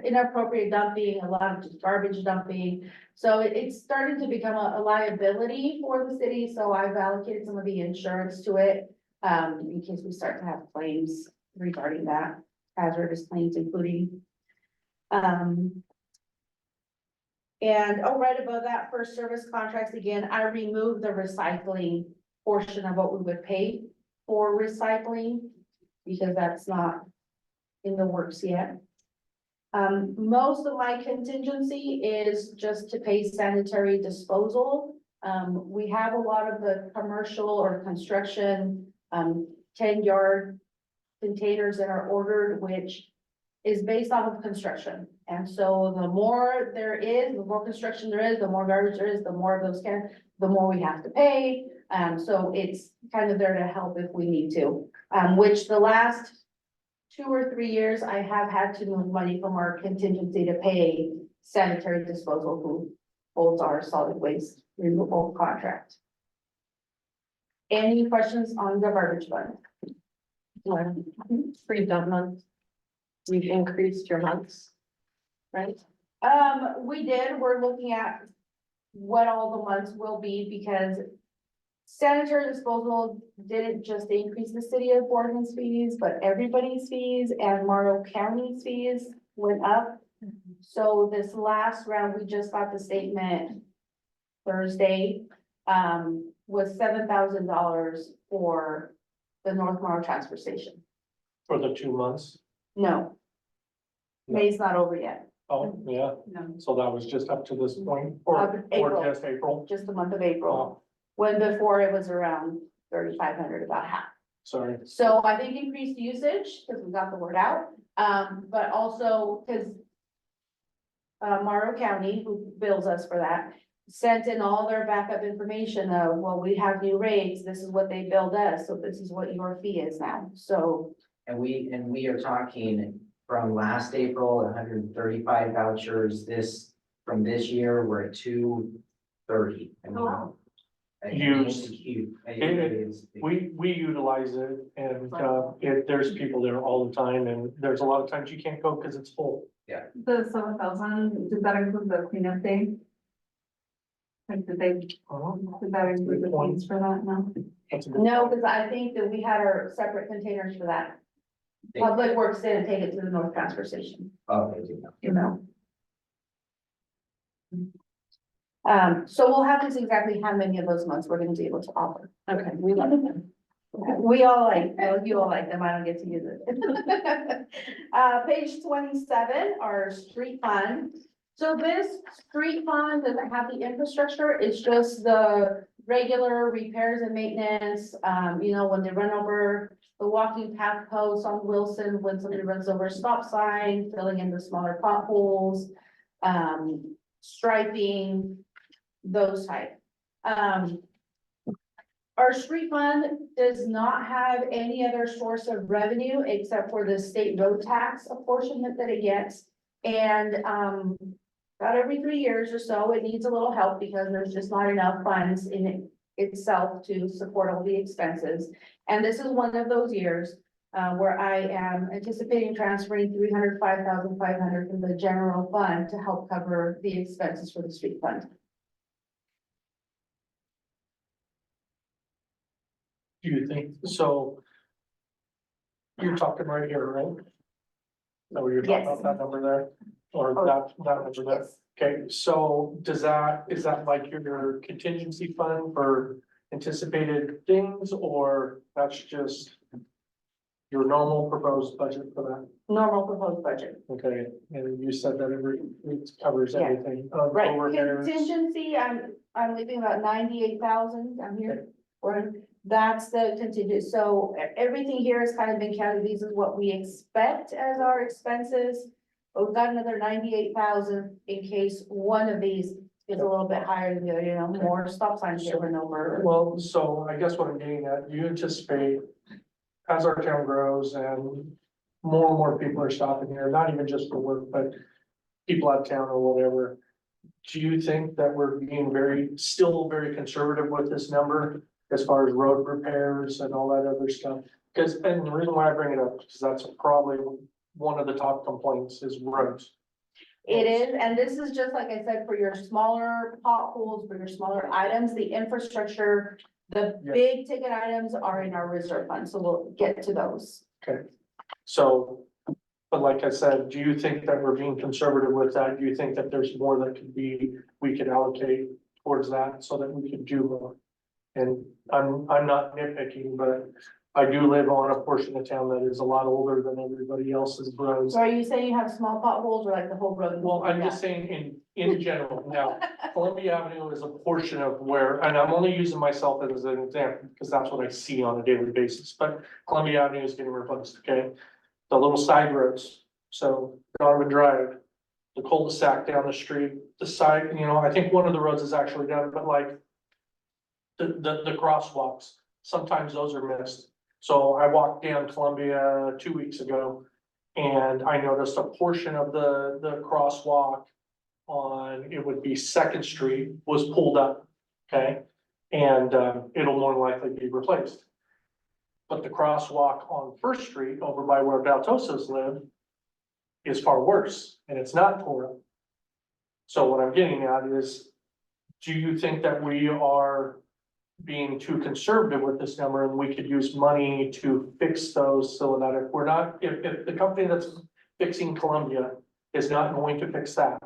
inappropriate dumping, a lot of just garbage dumping. So it's starting to become a liability for the city, so I've allocated some of the insurance to it, in case we start to have claims regarding that, hazardous claims including. And right above that, for service contracts, again, I removed the recycling portion of what we would pay for recycling, because that's not in the works yet. Most of my contingency is just to pay sanitary disposal. We have a lot of the commercial or construction, 10-yard containers that are ordered, which is based off of construction. And so the more there is, the more construction there is, the more garbage there is, the more of those the more we have to pay. So it's kind of there to help if we need to, which the last 2 or 3 years, I have had to move money from our contingency to pay sanitary disposal, who holds our solid waste removal contract. Any questions on the garbage fund? For your dump month, you've increased your months, right? We did, we're looking at what all the months will be, because sanitary disposal didn't just increase the city of Boardman's fees, but everybody's fees and Morrow County's fees went up. So this last round, we just got the statement Thursday, was $7,000 for the North Morrow transfer station. For the 2 months? No. May's not over yet, Oh, yeah, No. so that was just up to this point, Up or April. just April? just the month of April, when before it was around 3,500, about half. Sorry. So I think increased usage, because we got the word out, but also because Morrow County, who bills us for that, sent in all their backup information of, well, we have new rates, this is what they billed us, so this is what your fee is now, so. And we are talking from last April, hundred and thirty-five vouchers. From this year, we're at 230. I mean, Wow. Used. It's huge. We utilize it and, there's people there all the time and there's a lot of times you can't go because it's full. The 7,000, does that include the cleanup day? Like, did that include the points for that? No? That's a good No, point. because I think that we had our separate containers for that. Public Works didn't take it to the North Transfer Station, Oh, they do. you know. So we'll have to see exactly how many of those months we're gonna be able to offer. Okay, we love them. We all like, well, you all like them, I don't get to use it. Page 27, our street fund. So this street fund doesn't have the infrastructure, it's just the regular repairs and maintenance. You know, when they run over the walking path posts on Wilson, when somebody runs over a stop sign, filling in the smaller potholes, striping, those type. Our street fund does not have any other source of revenue except for the state road tax apportionment that it gets. And, about every 3 years or so, it needs a little help because there's just not enough funds in it itself to support all the expenses. And this is one of those years, where I am anticipating transferring $305,500 from the general fund to help cover the expenses for the street fund. Do you think, so? You're talking right here, right? So you're talking Yes. about that number there, or Oh. that number there? Yes. Okay, so is that like your contingency fund for anticipated things, or that's just your normal proposed budget for that? Normal proposed budget. Okay, and you said that it covers Yeah. everything. Right, Repairs. contingency, I'm leaving about 98,000 down here. Or that's the contingent, so everything here has kind of been counted, these is what we expect as our expenses. But we've got another 98,000 in case one of these is a little bit higher than the other, you know, more stop signs here and over. Well, so I guess what I'm getting at, you anticipate as our town grows and more people are stopping here, not even just for work, but people out of town or whatever. Do you think that we're being still very conservative with this number as far as road repairs and all that other stuff? Because, and the reason why I bring it up, because that's probably one of the top complaints is roads. It is, and this is just like I said, for your smaller potholes, for your smaller items, the infrastructure, the Yeah. big ticket items are in our reserve fund, so we'll get to those. So, but like I said, do you think that we're being conservative with that? Do you think that there's more that we could allocate towards that so that we could do more? And I'm not nitpicking, but I do live on a portion of town that is a lot older than everybody else's roads. So are you saying you have small potholes or like the whole road? Well, I'm just saying in general, now, Columbia Avenue is a portion of where, and I'm only using myself as an example, because that's what I see on a daily basis, but Columbia Avenue is getting replaced, okay? The little side roads, so Donovan Drive, the cul-de-sac down the street, the side, you know, I think one of the roads is actually done, but like the crosswalks, sometimes those are missed. So I walked down Columbia 2 weeks ago and I noticed a portion of the crosswalk on, it would be Second Street was pulled up, okay? And, it'll more than likely be replaced. But the crosswalk on First Street over by where Baltosas live is far worse and it's not tore up. So what I'm getting at is, do you think that we are being too conservative with this number and we could use money to fix those so that if we're not, if the company that's fixing Columbia is not going to fix that,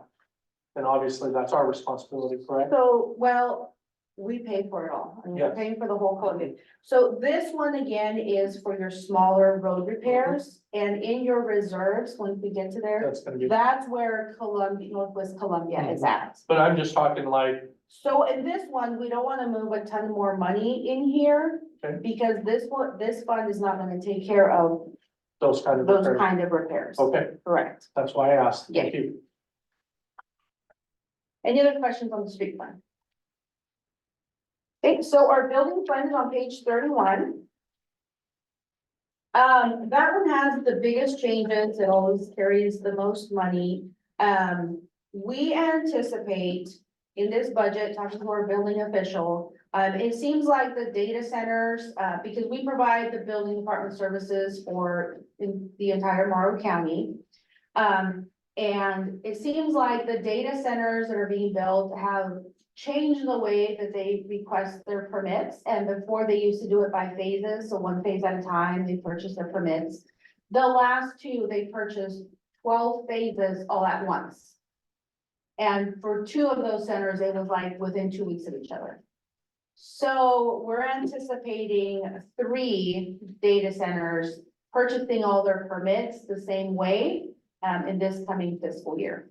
then obviously that's our responsibility, correct? So, well, we pay for it all. I mean, we're Yes. paying for the whole Columbia. So this one again is for your smaller road repairs and in your reserves, once we get to there, That's gonna be, that's where Columbia, Northwest Columbia is at. but I'm just talking like, So in this one, we don't wanna move a ton more money in here. Okay. Because this fund is not gonna take care of those kind of those repairs. kind of repairs. Okay, Correct. that's why I asked. Thank you. Any other questions on the street fund? Okay, so our building fund is on page 31. That one has the biggest changes. It always carries the most money. We anticipate in this budget, talking to our building official, it seems like the data centers, because we provide the building department services for the entire Morrow County. And it seems like the data centers that are being built have changed the way that they request their permits. And before they used to do it by phases, so one phase at a time, they purchase their permits. The last two, they purchased 12 phases all at once. And for two of those centers, it was like within 2 weeks of each other. So we're anticipating 3 data centers purchasing all their permits the same way in this coming fiscal year.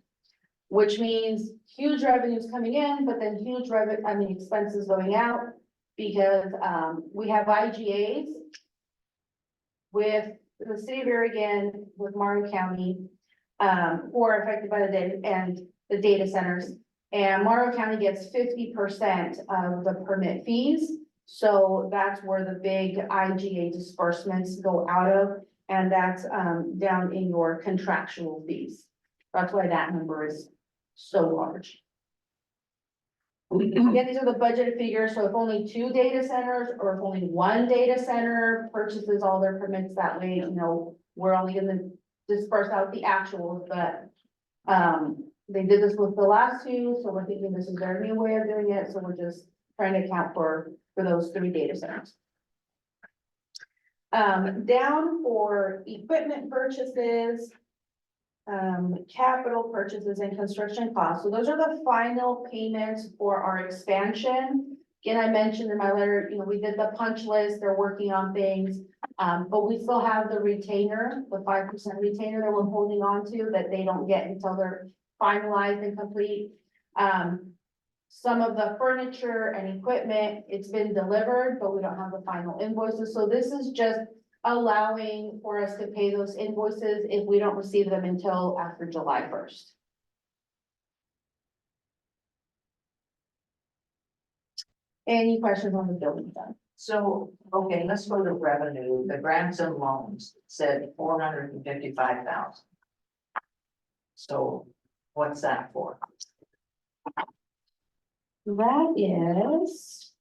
Which means huge revenues coming in, but then huge expenses going out. Because we have IGAs with the city of Oregon, with Morrow County, who are affected by the data and the data centers. And Morrow County gets 50% of the permit fees. So that's where the big IGA disbursements go out of, and that's down in your contractual fees. That's why that number is so large. Again, these are the budgeted figures, so if only 2 data centers or if only 1 data center purchases all their permits that way, you know, we're only gonna disperse out the actuals, but they did this with the last 2, so we're thinking this is their new way of doing it, so we're just trying to account for those 3 data centers. Down for equipment purchases, capital purchases and construction costs. So those are the final payments for our expansion. Again, I mentioned in my letter, you know, we did the punch list, they're working on things. But we still have the retainer, the 5% retainer that we're holding on to that they don't get until they're finalized and complete. Some of the furniture and equipment, it's been delivered, but we don't have the final invoices. So this is just allowing for us to pay those invoices if we don't receive them until after July 1st. Any questions on the building fund? So, okay, let's go to revenue. The grants and loans said 455,000. So what's that for? That is,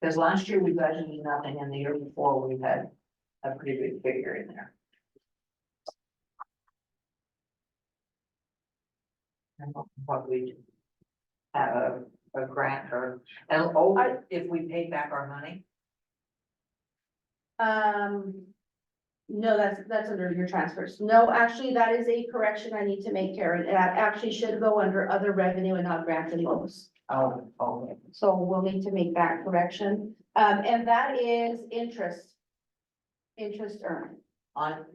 Because last year we budgeted nothing and the year before we had a pretty big figure in there. I don't know what we have a grant or, and oh, if we paid back our money, no, that's under your transfers. No, actually, that is a correction I need to make, Karen. That actually should go under other revenue and not grants and loans. oh, okay. So we'll need to make that correction. And that is interest. Interest earned. On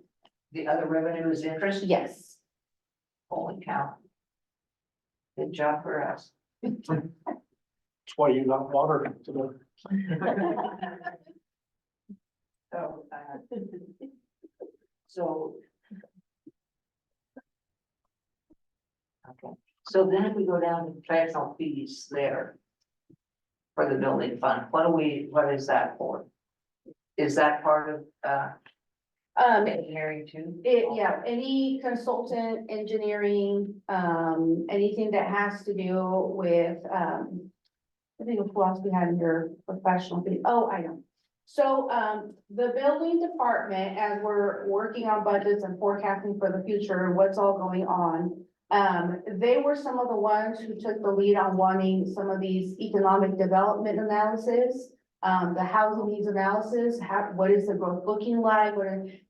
the other revenue is interest? Yes. Holy cow. Good job for us. That's why you got water to the. So, so. Okay, so then if we go down to professional fees there. For the building fund, what is that for? Is that part of, engineering too? Yeah, any consultant, engineering, anything that has to do with, I think of who else we had in your professional, oh, I know. So, the building department, as we're working on budgets and forecasting for the future, what's all going on. They were some of the ones who took the lead on wanting some of these economic development analysis. The housing needs analysis, what is the growth looking like,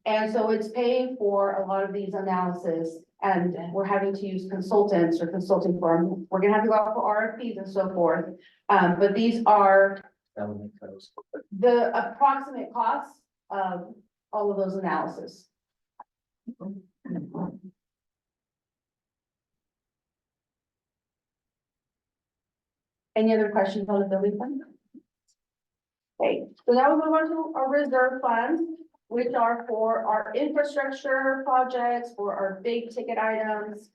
and so it's paying for a lot of these analysis. And we're having to use consultants or consulting firm, we're gonna have to go out for RFPs and so forth. But these are Government codes. the approximate costs of all of those analysis. Any other questions on the building fund? Okay, so now we move on to our reserve funds, which are for our infrastructure projects, for our big ticket items.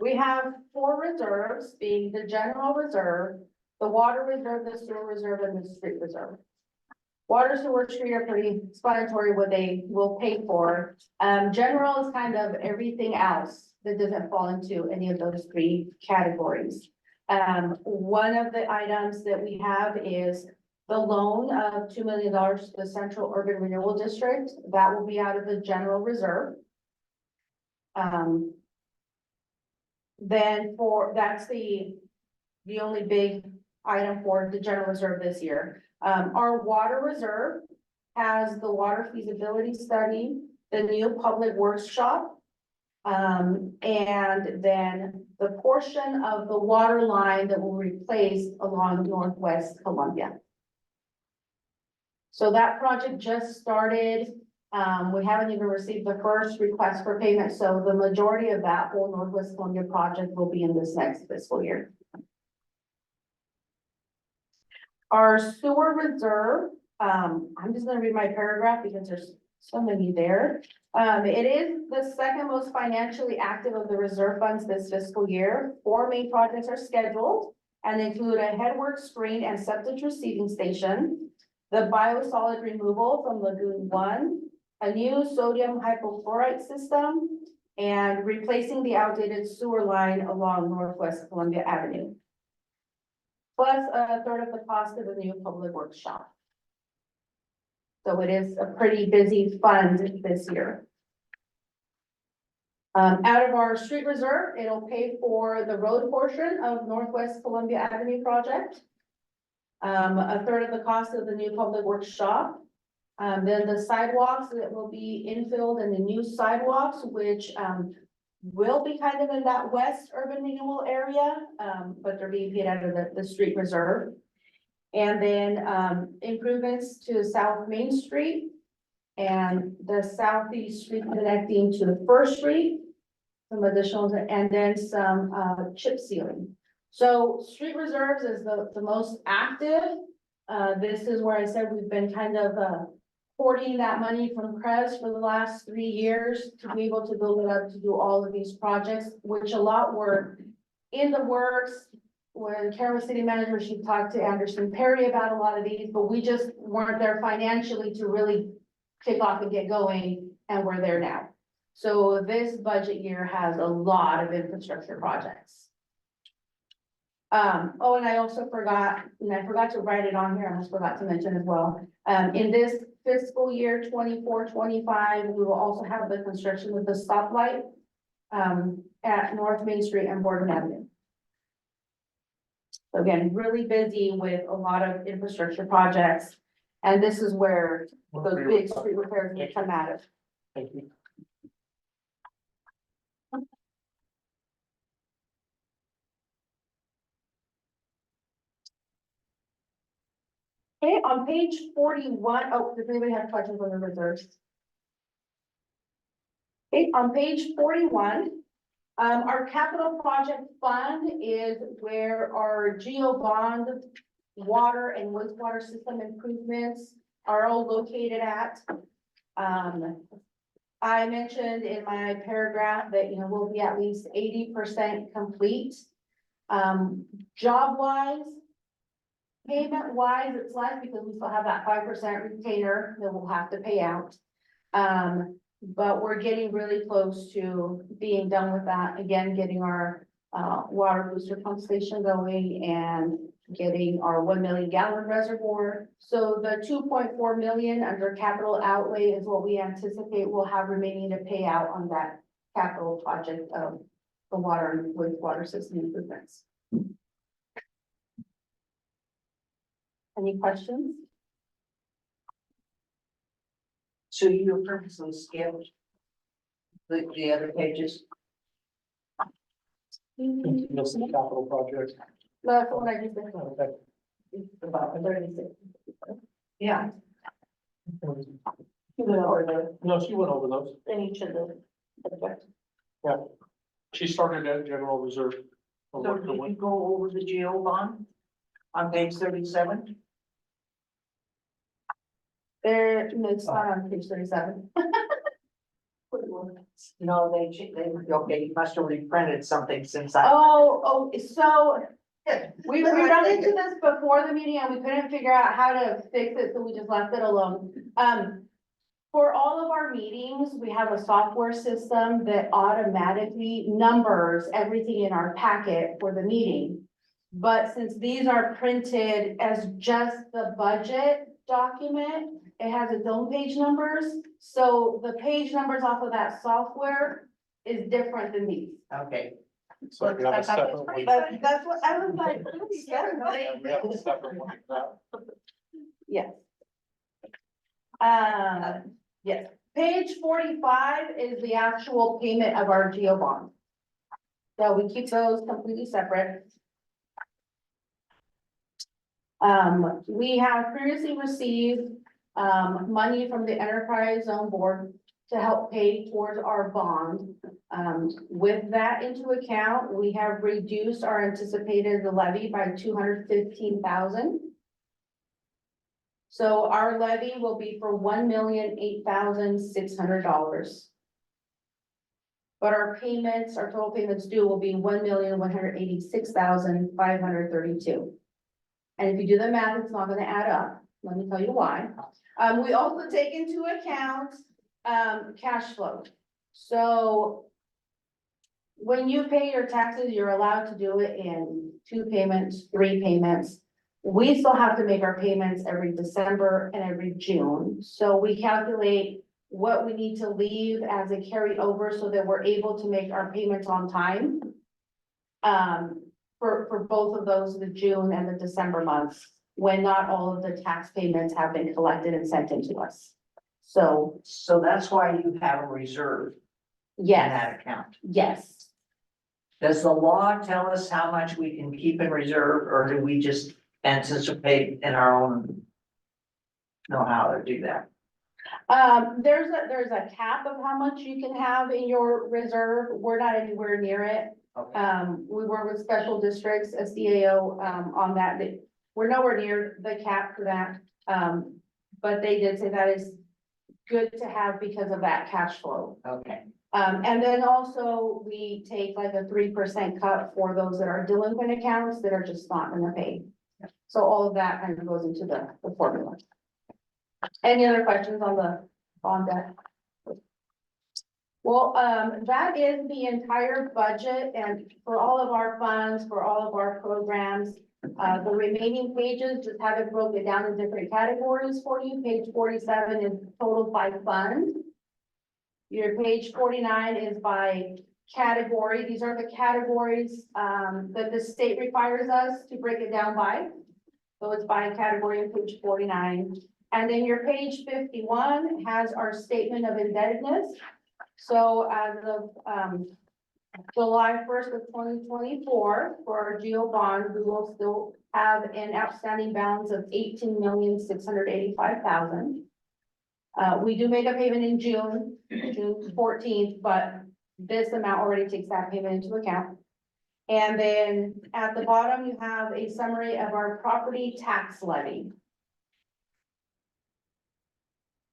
We have 4 reserves, being the general reserve, the water reserve, the sewer reserve, and the street reserve. Water, sewer, street are pretty explanatory what they will pay for. General is kind of everything else that doesn't fall into any of those three categories. One of the items that we have is the loan of $2 million to the Central Urban Renewal District. That will be out of the general reserve. Then that's the only big item for the general reserve this year. Our water reserve has the water feasibility study, the new public works shop. And then the portion of the water line that will replace along Northwest Columbia. So that project just started. We haven't even received the first request for payment, so the majority of that whole Northwest Columbia project will be in this next fiscal year. Our sewer reserve, I'm just gonna read my paragraph because there's so many there. It is the second most financially active of the reserve funds this fiscal year. 4 main projects are scheduled and include a headwork screen and septic receiving station, the biosolid removal from Lagoon 1, a new sodium hypochlorite system, and replacing the outdated sewer line along Northwest Columbia Avenue. Plus a third of the cost of the new public works shop. So it is a pretty busy fund this year. Out of our street reserve, it'll pay for the road portion of Northwest Columbia Avenue project. A third of the cost of the new public works shop. Then the sidewalks that will be infilled and the new sidewalks, which will be kind of in that west urban renewal area, but they're being paid out of the street reserve. And then improvements to South Main Street and the southeast street connecting to the First Street, some additional, and then some chip sealing. So street reserves is the most active. This is where I said we've been kind of hoarding that money from CREZ for the last 3 years to be able to build it up to do all of these projects, which a lot were in the works. When Karen was city manager, she talked to Anderson Perry about a lot of these, but we just weren't there financially to really kick off and get going, and we're there now. So this budget year has a lot of infrastructure projects. Oh, and I also forgot, and I forgot to write it on here, I almost forgot to mention as well. In this fiscal year 24-25, we will also have the construction of the stoplight at North Main Street and Boardman Avenue. So again, really busy with a lot of infrastructure projects, and this is where those big street repairs will come out of. Thank you. Okay, on page 41, oh, does anybody have questions on the reserves? Okay, on page 41, our capital project fund is where our geo bond water and wastewater system improvements are all located at. I mentioned in my paragraph that, you know, we'll be at least 80% complete. Job wise, payment wise, it's less because we still have that 5% retainer that we'll have to pay out. But we're getting really close to being done with that. Again, getting our water booster pump station going and getting our 1 million gallon reservoir. So the 2.4 million under capital outlay is what we anticipate we'll have remaining to pay out on that capital project of the water and wastewater system improvements. Any questions? So you purposely skipped the other pages? You'll see capital projects. That's what I just said. Okay. About 36. Yeah. You went over the, No, she went over those. in each of the subjects. She started at general reserve. So did you go over the geo bond on page 37? There, no, it's not on page 37. No, okay, you must have reprinted something since I. So We run into this before the meeting and we couldn't figure out how to fix it, so we just left it alone. For all of our meetings, we have a software system that automatically numbers everything in our packet for the meeting. But since these are printed as just the budget document, it has its own page numbers. So the page numbers off of that software is different than these. Okay. So we have a separate one. That's what I was like. We have a separate one for that. Yes. Yes, page 45 is the actual payment of our geo bond. So we keep those completely separate. We have previously received, money from the enterprise zone board to help pay towards our bond. With that into account, we have reduced our anticipated levy by 215,000. So our levy will be for $1,008,600. But our payments, our total payments due will be $1,186,532. And if you do the math, it's not gonna add up. Let me tell you why. We also take into account, cash flow. So when you pay your taxes, you're allowed to do it in 2 payments, 3 payments. We still have to make our payments every December and every June. So we calculate what we need to leave as a carryover so that we're able to make our payments on time. For both of those, the June and the December months, when not all of the tax payments have been collected and sent into us. So, So that's why you have a reserve in yes, that account. yes. Does the law tell us how much we can keep in reserve, or do we just anticipate in our own know how to do that? There's a cap of how much you can have in your reserve. We're not anywhere near it. Okay. We work with special districts, SDAO, on that. We're nowhere near the cap for that. But they did say that is good to have because of that cash flow. Okay. And then also we take like a 3% cut for those that are delinquent accounts that are just not gonna pay. So all of that kind of goes into the formula. Any other questions on that? Well, that is the entire budget, and for all of our funds, for all of our programs, the remaining pages just have it broken down in different categories for you. Page 47 is total by fund. Your page 49 is by category. These are the categories, that the state requires us to break it down by. So it's by category on page 49. And then your page 51 has our statement of indebtedness. So as of July 1st of 2024, for our GEO bond, we will still have an outstanding balance of $18,685,000. We do make a payment in June 14th, but this amount already takes that payment into account. And then at the bottom, you have a summary of our property tax levy.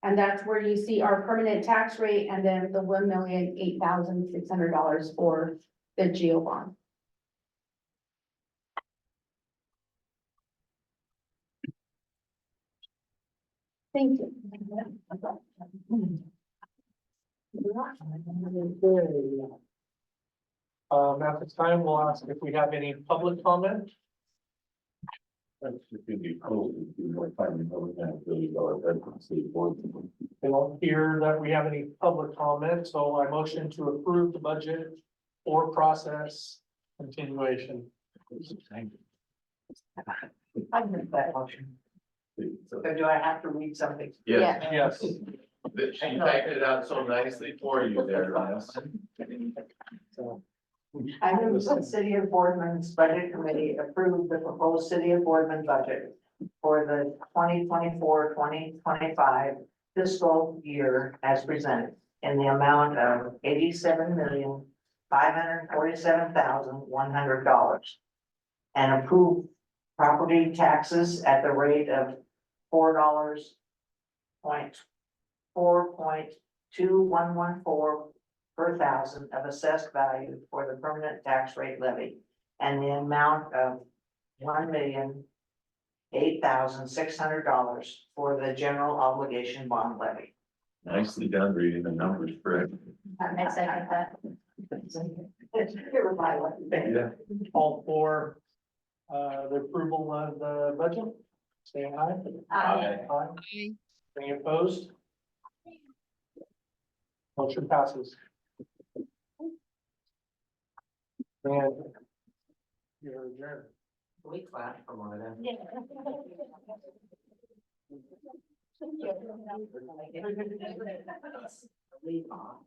And that's where you see our permanent tax rate and then the $1,008,600 for the GEO bond. Thank you. At this time, we'll ask if we have any public comment. That's just gonna be cool. If you want to find another $500 billion budget, city board. I don't hear that we have any public comment, so I motion to approve the budget or process continuation. I make that motion. So do I have to read something? Yes, Yes. that she typed it out so nicely for you there, Les. I move the City of Boardman's Budget Committee approve the proposed City of Boardman budget for the 2024-2025 fiscal year as presented in the amount of $87,547,100 and approve property taxes at the rate of $4.2114 per thousand of assessed value for the permanent tax rate levy, and the amount of $1,008,600 for the general obligation bond levy. Nicely done reading the numbers, Fred. I second that. Yeah. All for, the approval of the budget, say aye. Aye. Aye. Any opposed? Motion passes. And you're adjourned. We clap for one of them. Leave off.